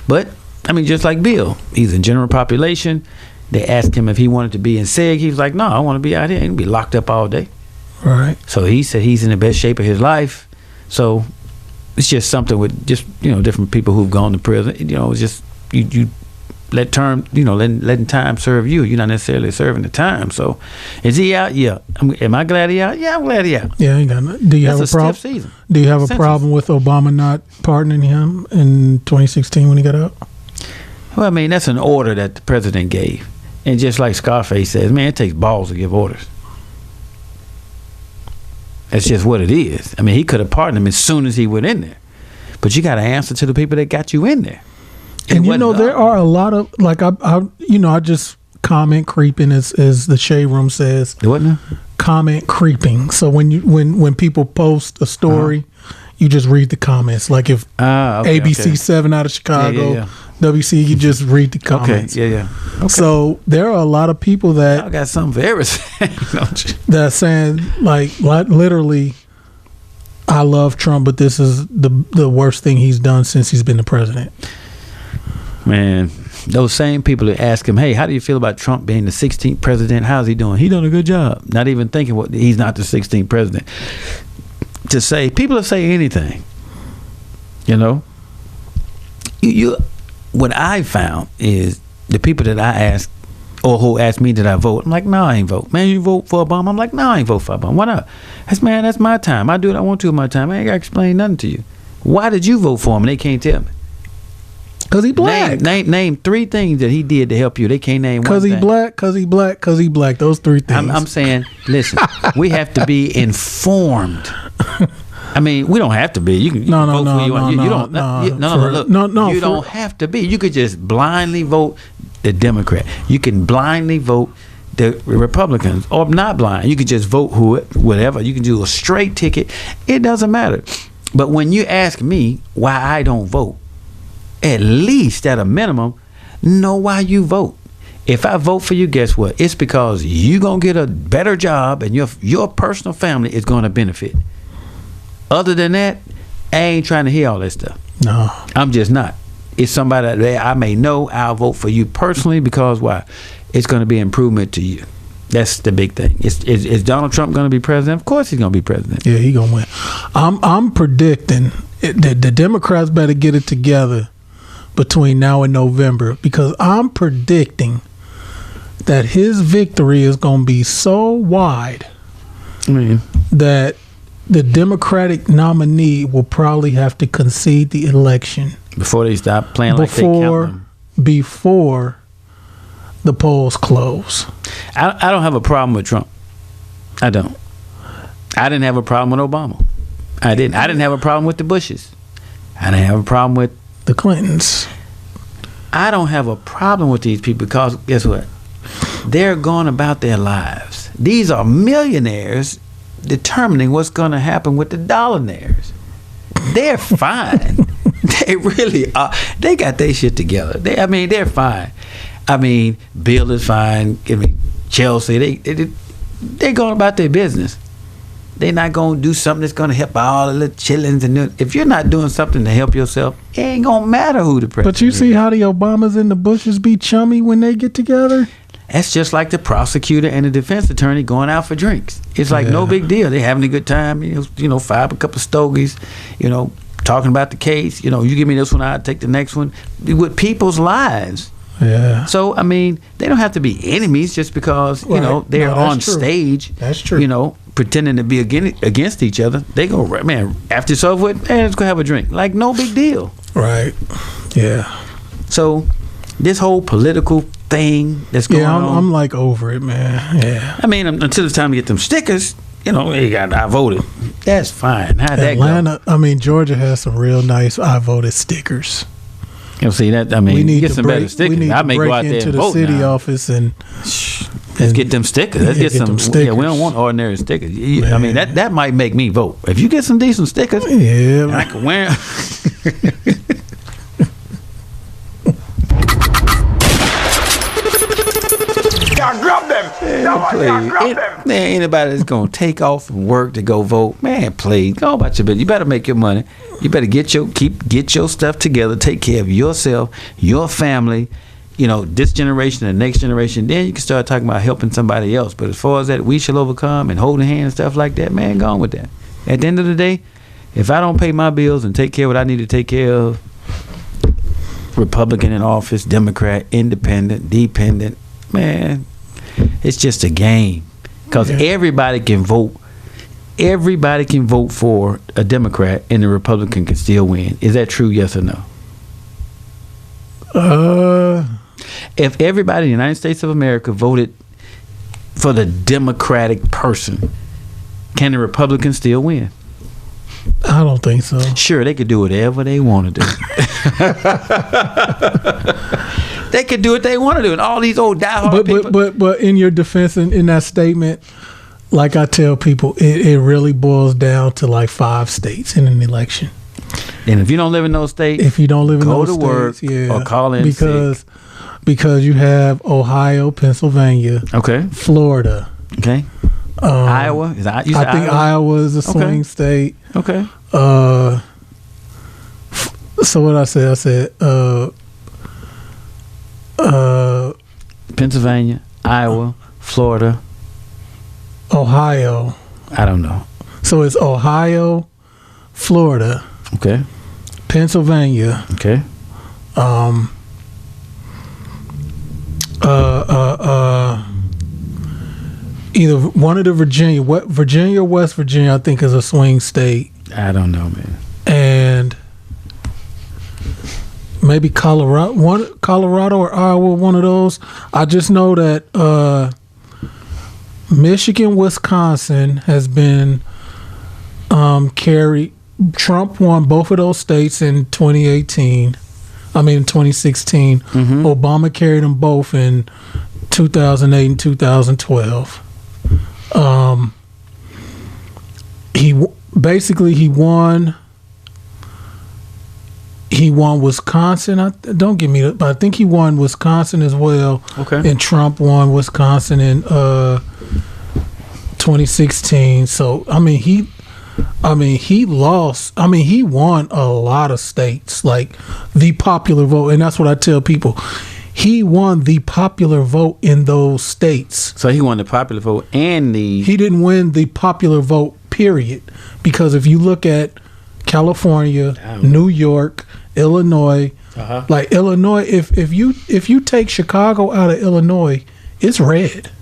but I mean, just like Bill, he's in general population. They asked him if he wanted to be in SEG. He was like, no, I want to be out here and be locked up all day. Right. So he said he's in the best shape of his life. So it's just something with just, different people who've gone to prison. It's just you let term, letting time serve you. You're not necessarily serving the time. So is he out? Yeah. Am I glad he out? Yeah, I'm glad he out. Yeah, ain't got nothing. Do you have a problem? Season. Do you have a problem with Obama not pardoning him in 2016 when he got out? Well, I mean, that's an order that the president gave. And just like Scarface says, man, it takes balls to give orders. That's just what it is. I mean, he could have pardoned him as soon as he went in there. But you got to answer to the people that got you in there. And there are a lot of, like, I just comment creeping as the shade room says. What now? comment creeping. So when people post a story, you just read the comments. Like if ABC 7 out of Chicago, WC, you just read the comments. Okay. So there are a lot of people that I got something for everything. that saying like literally, I love Trump, but this is the worst thing he's done since he's been the president. Man, those same people that ask him, hey, how do you feel about Trump being the 16th president? How's he doing? He done a good job. Not even thinking he's not the 16th president. To say, people will say anything. You know? What I found is the people that I ask, or who ask me did I vote, I'm like, no, I ain't vote. Man, you vote for Obama? I'm like, no, I ain't vote for Obama. Why not? That's my time. I do what I want to with my time. I ain't got to explain nothing to you. Why did you vote for him? And they can't tell me. Because he black. Name 3 things that he did to help you. They can't name one thing. Because he black. Those 3 things. I'm saying, listen, we have to be informed. I mean, we don't have to be. You can vote for who you want. You don't have to be. You could just blindly vote the Democrat. You can blindly vote the Republicans, or not blind. You can just vote whatever. You can do a straight ticket. It doesn't matter. But when you ask me why I don't vote, at least at a minimum, know why you vote. If I vote for you, guess what? It's because you're going to get a better job and your personal family is going to benefit. Other than that, I ain't trying to hear all that stuff. No. I'm just not. It's somebody that I may know. I'll vote for you personally because why? It's going to be an improvement to you. That's the big thing. Is Donald Trump going to be president? Of course he's going to be president. Yeah, he's going to win. I'm predicting that the Democrats better get it together between now and November, because I'm predicting that his victory is going to be so wide that the Democratic nominee will probably have to concede the election before they stop playing like they count them. Before the polls close. I don't have a problem with Trump. I don't. I didn't have a problem with Obama. I didn't have a problem with the Bushes. I didn't have a problem with the Clintons. I don't have a problem with these people because guess what? They're going about their lives. These are millionaires determining what's going to happen with the dollionaires. They're fine. They really are. They got their shit together. They're fine. Bill is fine. Chelsea, they're going about their business. They're not going to do something that's going to help all the little chillins. And if you're not doing something to help yourself, it ain't going to matter who the president is. But you see how the Obamas and the Bushes be chummy when they get together? That's just like the prosecutor and the defense attorney going out for drinks. It's like no big deal. They're having a good time. Fire up a couple of stogies, talking about the case. You give me this one, I'll take the next one. With people's lives. Yeah. So, they don't have to be enemies just because, they're on stage. That's true. Pretending to be against each other. They go, man, after it's over with, let's go have a drink. Like, no big deal. Right. Yeah. So, this whole political thing that's going on. I'm like over it, man. Yeah. Until it's time to get them stickers, I voted. That's fine. How'd Atlanta, that go? Georgia has some real nice I voted stickers. See that? We need get to some better stickers. We need I to may break go out there into and the vote city now. office and let's get them stickers. Let's get some stickers. Yeah, we don't want ordinary stickers. That might make me vote. If you get some decent stickers, I can wear them. Y'all drop them. Man, anybody that's gonna take off from work to go vote, man, please go about your business. You better make your money. You better get your stuff together. Take care of yourself, your family. This generation and the next generation. Then you can start talking about helping somebody else. But as far as that, we shall overcome and holding hands and stuff like that, man, go on with that. At the end of the day, if I don't pay my bills and take care of what I need to take care of, Republican in office, Democrat, independent, dependent, man, it's just a game. Because everybody can vote. Everybody can vote for a Democrat and the Republican can still win. Is that true, yes or no? If everybody in the United States of America voted for the Democratic person, can the Republicans still win? I don't think so. Sure, they could do whatever they want to do. They could do what they want to do. And all these old diehard people. But in your defense, in that statement, like I tell people, it really boils down to like 5 states in an election. And if you don't live in those states, go to work or call in because you have Ohio, Pennsylvania, Florida, Iowa. I think Iowa is a swing state. Okay. So what I said, Pennsylvania, Iowa, Florida, Ohio. I don't know. So it's Ohio, Florida. Okay. Pennsylvania. Okay. Either one of the Virginia or West Virginia, I think, is a swing state. I don't know, man. And maybe Colorado or Iowa, one of those. I just know that Michigan, Wisconsin has been carried. Trump won both of those states in 2016. Obama carried them both in 2008 and 2012. He won. He won Wisconsin. Don't give me that, but I think he won Wisconsin as well. Okay. And Trump won Wisconsin in 2016. So he lost. He won a lot of states, like the popular vote, and that's what I tell people. He won the popular vote in those states. So he won the popular vote and He didn't win the popular vote, period. Because if you look at California, New York, Illinois, like Illinois, if you take Chicago out of Illinois, it's red.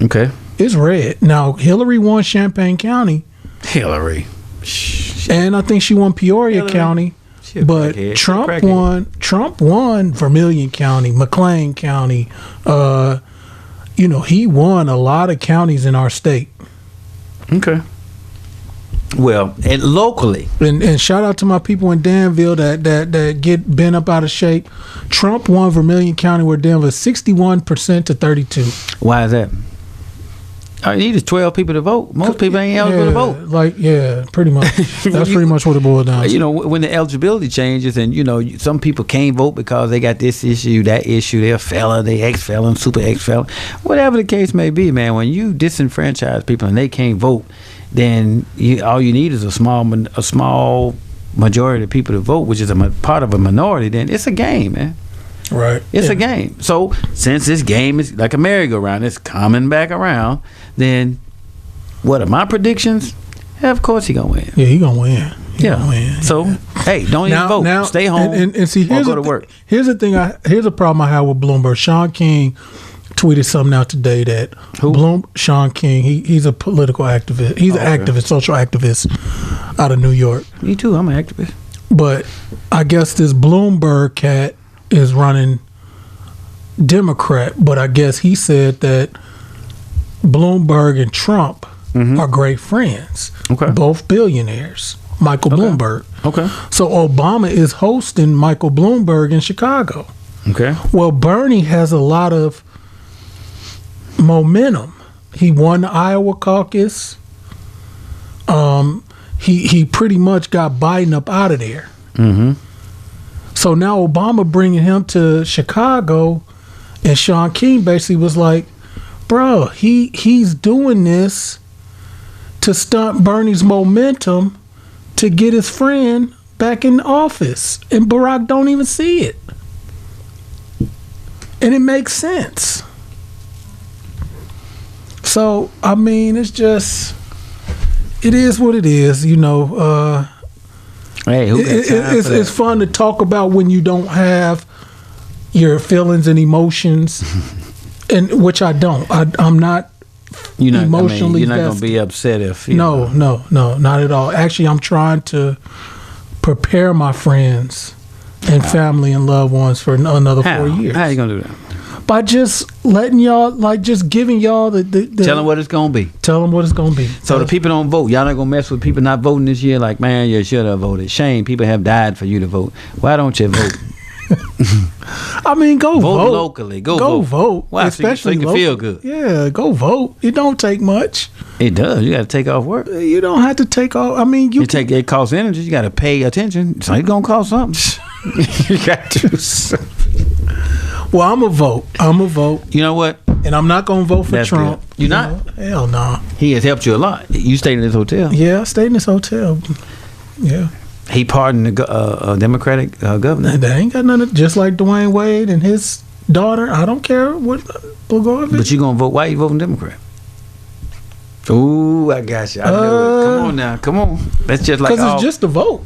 Okay. It's red. Now Hillary won Champaign County. And I think she won Peoria County. But Trump won Vermilion County, McLean County. He won a lot of counties in our state. Okay. Well, and locally, and shout out to my people in Danville that get bent up out of shape. Trump won Vermilion County, where Danville is 61% to 32%. Why is that? All you need is 12 people to vote. Most people ain't eligible to vote. Pretty much. That's pretty much what it boils down to. When the eligibility changes, and some people can't vote because they got this issue, that issue, they're a felon, they ex-felon, super ex-felon, whatever the case may be, man. When you disenfranchise people and they can't vote, then all you need is a small majority of people to vote, which is a part of a minority. Then it's a game, man. Right. It's a game. So since this game is like a merry-go-round, it's coming back around, then what are my predictions? Yeah, of course he gonna win. Yeah, he gonna win. Gonna win. So hey, don't even vote. Now, stay home and see, or go to work. Here's the thing. Here's a problem I have with Bloomberg. Sean King tweeted something out today that Sean King, he's a political activist. He's an activist, social activist out of New York. Me too. I'm an activist. But I guess this Bloomberg cat is running Democrat, but I guess he said that Bloomberg and Trump are great friends. Okay. Both billionaires. Michael Bloomberg. Okay. So Obama is hosting Michael Bloomberg in Chicago. Okay. Well, Bernie has a lot of momentum. He won the Iowa caucus. He pretty much got Biden up out of there. Mm-hmm. So now Obama bringing him to Chicago, and Sean King basically was like, bro, he's doing this to stunt Bernie's momentum to get his friend back in office. And Barack don't even see it. And it makes sense. So, it's just, it is what it is, Hey, who got time for that? It's fun to talk about when you don't have your feelings and emotions, and which I don't. I'm not emotionally. You're not going to be upset if. No, not at all. Actually, I'm trying to prepare my friends and family and loved ones for another 4 years. How are you going to do that? By just letting y'all, just giving y'all the tell them what it's going to be. Tell them what it's going to be. So the people don't vote. Y'all not going to mess with people not voting this year. Like, man, you should have voted. Shame, people have died for you to vote. Why don't you vote? I mean, go vote locally. Go vote. Why? Especially so you can feel good. Yeah, go vote. It don't take much. It does. You got to take off work. You don't have to take off. I mean, it costs energy. You got to pay attention. So it's gonna cost something. You got to. Well, I'm a vote. You know what? And I'm not gonna vote for Trump. Good. You're not? Hell no. He has helped you a lot. You stayed in this hotel. Yeah, I stayed in this hotel. Yeah. He pardoned the Democratic governor. They ain't got nothing. Just like Dwyane Wade and his daughter. I don't care what Blagojevich. But you gonna vote? Why you voting Democrat? Ooh, I got you. I know it. Come on now. Come on. That's just like because it's just a vote.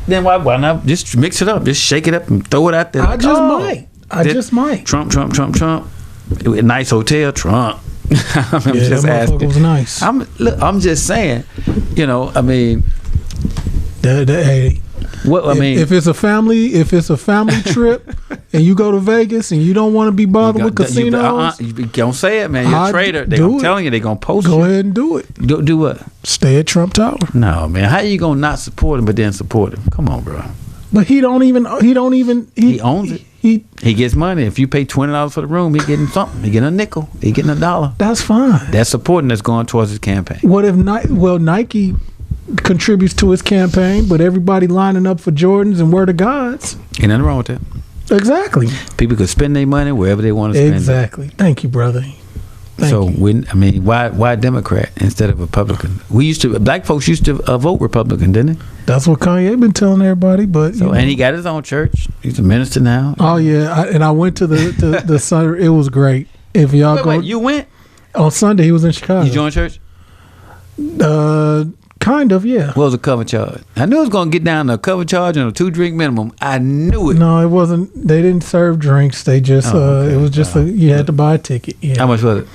Then why not just mix it up? Just shake it up and throw it out there. I just might. Trump. Nice hotel. Trump. I'm just asking. Was nice. I'm just saying. You know. I mean. Hey, if it's a family trip and you go to Vegas and you don't want to be bothered with casinos, you don't say it, man. You're a traitor. I'm telling you, they're gonna post. Go ahead and do it. Do what? Stay at Trump Tower. No, man. How you gonna not support him but then support him? Come on, bro. But he owns it. He gets money. If you pay $20 for the room, he getting something. He getting a nickel. He getting $1. That's fine. That's supporting. That's going towards his campaign. What if Nike contributes to his campaign, but everybody lining up for Jordans and Word of Gods? Ain't nothing wrong with that. Exactly. People could spend their money wherever they want to spend exactly. it. Thank you, brother. Why Democrat instead of Republican? Black folks used to vote Republican, didn't they? That's what Kanye been telling everybody. But and he got his own church. He's a minister now. Oh yeah, I went to the Sunday. It was great. If y'all wait, you went on Sunday? He was in Chicago. You joined church? Kind of, yeah. What was the cover charge? I knew it was going to get down to a cover charge and a 2-drink minimum. I knew it. No, it wasn't. They didn't serve drinks. They just, it was just, you had to buy a ticket. Yeah. How much was it?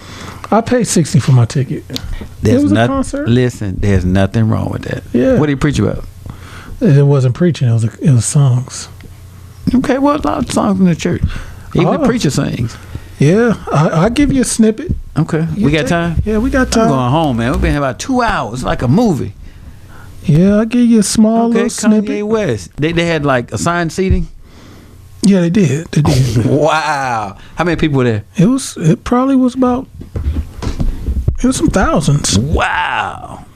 I paid $60 for my ticket. It was a concert. Listen, there's nothing wrong with that. Yeah. What did he preach about? It wasn't preaching. It was songs. Okay, well, a lot of songs in the church. Even the preacher sings. Yeah, I'll give you a snippet. Okay. We got time? Yeah, we got time. I'm going home, man. We've been here about 2 hours, like a movie. Yeah, I'll give you a small little snippet. Kanye West. They had like assigned seating? Yeah, they did. Wow. How many people were there? It probably was some thousands. Wow.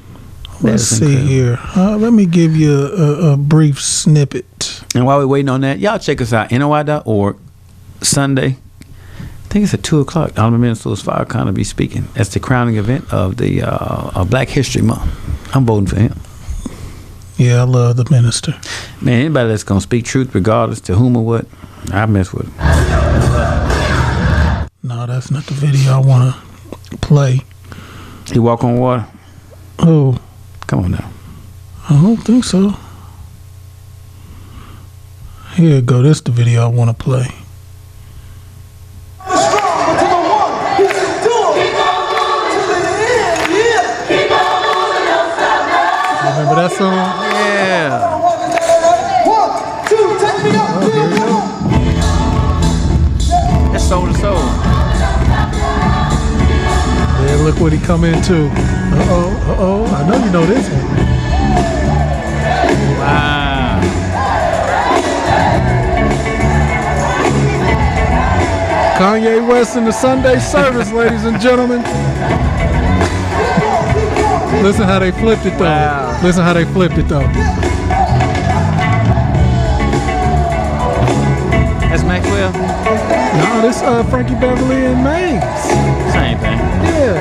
Let's see here. Let me give you a brief snippet. And while we're waiting on that, y'all check us out, NOI.org, Sunday. I think it's at 2 o'clock. Alderman Minnesota's Farrakhan will be speaking. That's the crowning event of the Black History Month. I'm voting for him. Yeah, I love the minister. Man, anybody that's going to speak truth regardless to whom or what, I mess with him. No, that's not the video I want to play. He walk on water? Oh. Come on now. I don't think so. Here you go. This is the video I want to play. Remember that song? Yeah. 1, 2, take me up. Here we go. That's Soul to Soul. Yeah, look what he come into. Uh-oh. I know you know this one. Wow. Kanye West in the Sunday service, ladies and gentlemen. Listen how they flipped it though. Wow. Listen how they flipped it though. That's Maxwell? No, this Frankie Beverly and Maze. Same thing. Yeah.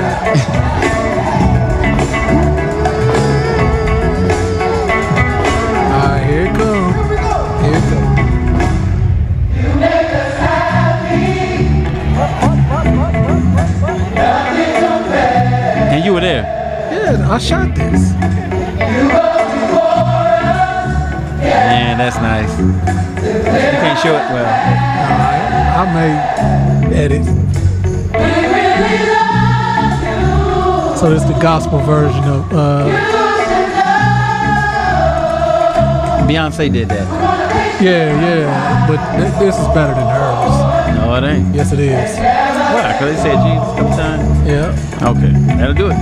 Alright, here it comes. Here it comes. And you were there? Yeah, I shot this. Man, that's nice. You can't show it well. I made edits. So this is the gospel version of Beyonce did that. Yeah, but this is better than hers. No, it ain't. Yes, it is. Why? Because they said Jesus sometime? Yeah. Okay, that'll do it.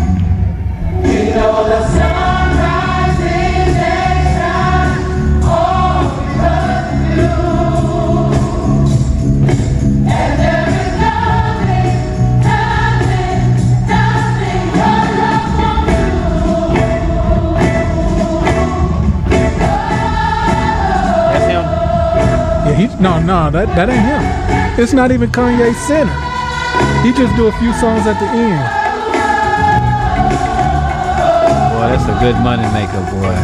You know the sun rises and shines all because of you. no, that ain't him. It's not even Kanye Center. He just do a few songs at the end. Boy, that's a good money maker, boy.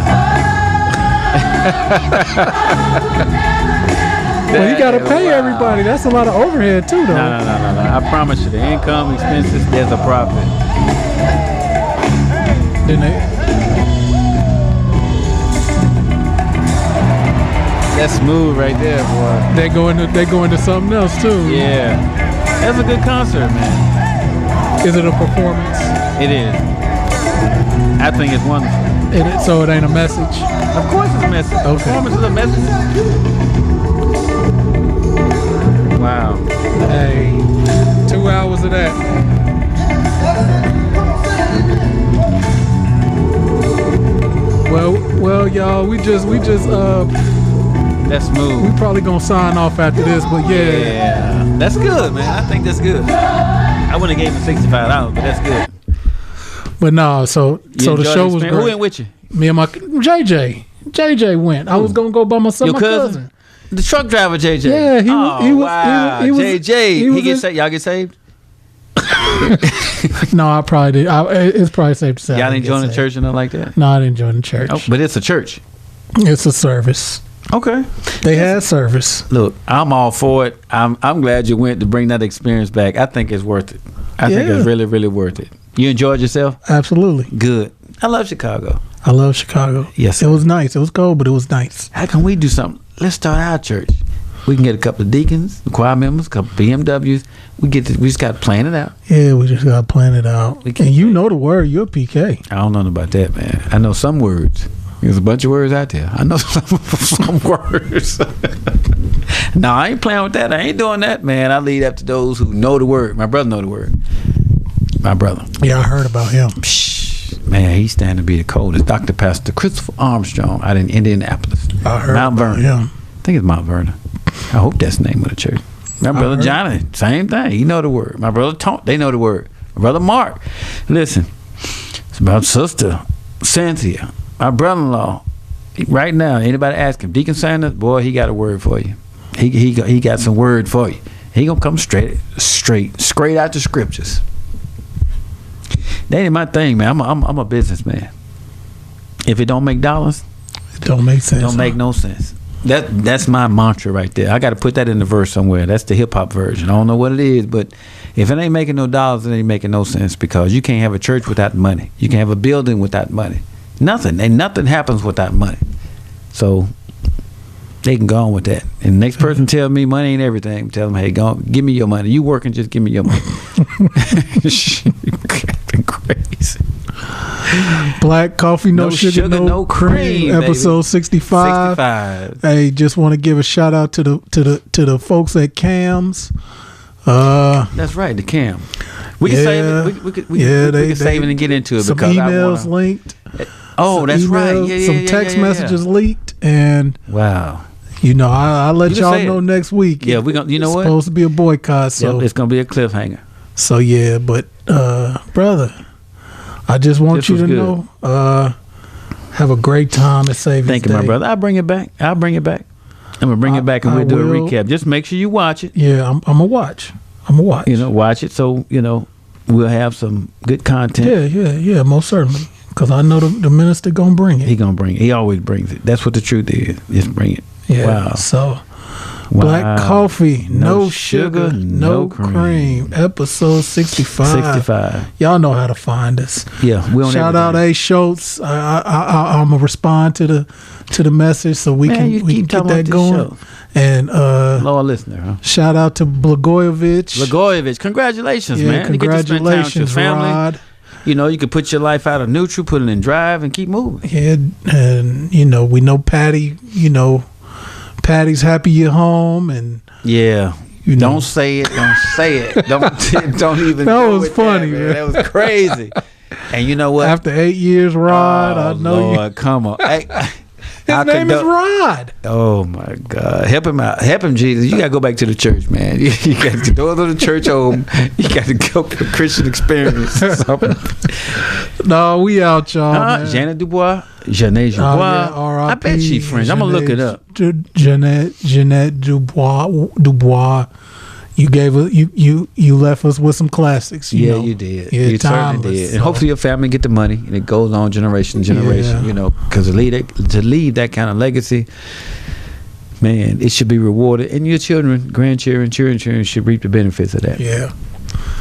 Well, you got to pay everybody. That's a lot of overhead too, though. No. I promise you, the income, expenses, there's a profit. Then That's smooth right there, boy. they go into something else too. Yeah. That's a good concert, man. Is it a performance? It is. I think it's wonderful. So it ain't a message. Of course it's a message. Okay. Performance is a message. Wow. Hey, 2 hours of that. Well, y'all, we just That's smooth. we probably gonna sign off after this, but Yeah. That's good, man. I think that's good. I wouldn't have gave him $65, but that's good. But no, so the enjoyed show was experience? great. Who went with you? Me and my JJ went. I was gonna go by myself. Your My cousin. The truck driver, JJ. Yeah, he was. Wow. He was JJ. he was He y'all get saved? No, I probably did. It's probably safe to say. Y'all I didn't get join the saved. church or nothing like that? No, I didn't join the church. Oh, but it's a church. It's a service. Okay. They had service. Look, I'm all for it. I'm glad you went to bring that experience back. I think it's worth it. I think it's really, really worth it. You enjoyed yourself? Absolutely. Good. I love Chicago. I love Chicago. Yes, it was nice. It was cold, but it was nice. How can we do something? Let's start our church. We can get a couple of deacons, choir members, a couple of BMWs. We just got to plan it out. Yeah, we just got to plan it out. And you know the word. You're a PK. I don't know about that, man. I know some words. There's a bunch of words out there. I know some words. No, I ain't playing with that. I ain't doing that, man. I leave that to those who know the word. My brother know the word. My brother. Yeah, I heard about him. Man, he's standing to be the coldest. Dr. Pastor Christopher Armstrong out in Indianapolis. I heard Mount about Vernon. him. I think it's Mount Vernon. I hope that's the name of the church. My brother Johnny, same thing. He know the word. My brother Tom, they know the word. My brother Mark. Listen, it's about Sister Cynthia. My brother-in-law. Right now, anybody ask him, Deacon Sanders, boy, he got a word for you. He got some word for you. He gonna come straight out the scriptures. That ain't my thing, man. I'm a businessman. If it don't make dollars, it don't make sense. It don't make no sense. That's my mantra right there. I got to put that in the verse somewhere. That's the hip hop version. I don't know what it is, but if it ain't making no dollars, it ain't making no sense, because you can't have a church without money. You can't have a building without money. Nothing happens without money. So they can go on with that. And the next person tell me money ain't everything, tell them, hey, go on, give me your money. You working, just give me your money. Crazy. Black coffee, no sugar, no cream. Episode 65. Hey, just want to give a shout out to the folks at Cam's. That's right, the Cam. We can save it. We can save it and get into it, some because emails linked. Oh, that's emails, right. Some text messages leaked, and wow. You know, I'll let y'all know next week. Yeah, we're gonna. You know it's what? Supposed to be a boycott, so it's gonna be a cliffhanger. So yeah, but brother, I just want you to know, have a great time at Savings Day. Thank you, my brother. I'll bring it back. I'm gonna bring it back, and we'll do a recap. Just make sure you watch it. Yeah, I'm gonna watch. You know, watch it, so you know we'll have some good content. Yeah, most certainly. Because I know the minister gonna bring it. He gonna bring it. He always brings it. That's what the truth is. Just bring it. Yeah. Wow. So, Black coffee, no sugar, no cream. Episode 65. Y'all know how to find us. Yeah. We Shout out A Schultz. I'm gonna respond to the message so we can get that going. And loyal listener. Huh? Shout out to Blagojevich. Congratulations, yeah, man. Congratulations, Rod. You know, you could put your life out of neutral, put it in drive, and keep moving. Yeah, and you know, we know Patty. You know, Patty's happy you're home, and yeah, you know. Don't say it. Don't say it. Don't even. That was funny, man. That was crazy. And you know what? After 8 years, Rod, I know Lord, come on. His name is Rod. Oh my God! Help him out. Help him, Jesus. You gotta go back to the church, man. You got to go to the church home. You got to go for a Christian experience. No, we out, y'all. Ja'Net DuBois. Ja'Net DuBois. I bet she French. I'm gonna look it up. Ja'Net DuBois. You gave us, you left us with some classics. You know? You did. Yeah, you certainly did. And hopefully your family get the money and it goes on generation to generation. You know, because to leave that kind of legacy, man, it should be rewarded. And your children, grandchildren, children should reap the benefits of that. Yeah.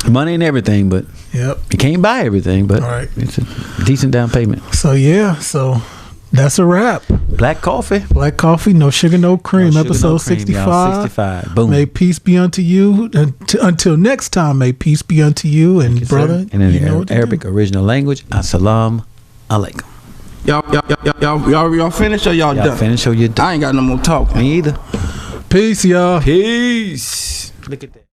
Money and everything, but you can't buy everything. But it's a decent down payment. So that's a wrap. Black coffee, no sugar, no cream. Episode 65. Boom. May peace be unto you. Until next time, may peace be unto you. And brother, and in the Arabic original language, assalamu alaikum. Y'all finished or y'all done? Y'all finished or you done? I ain't got no more talk. Me either. Peace, y'all. Peace. Look at that.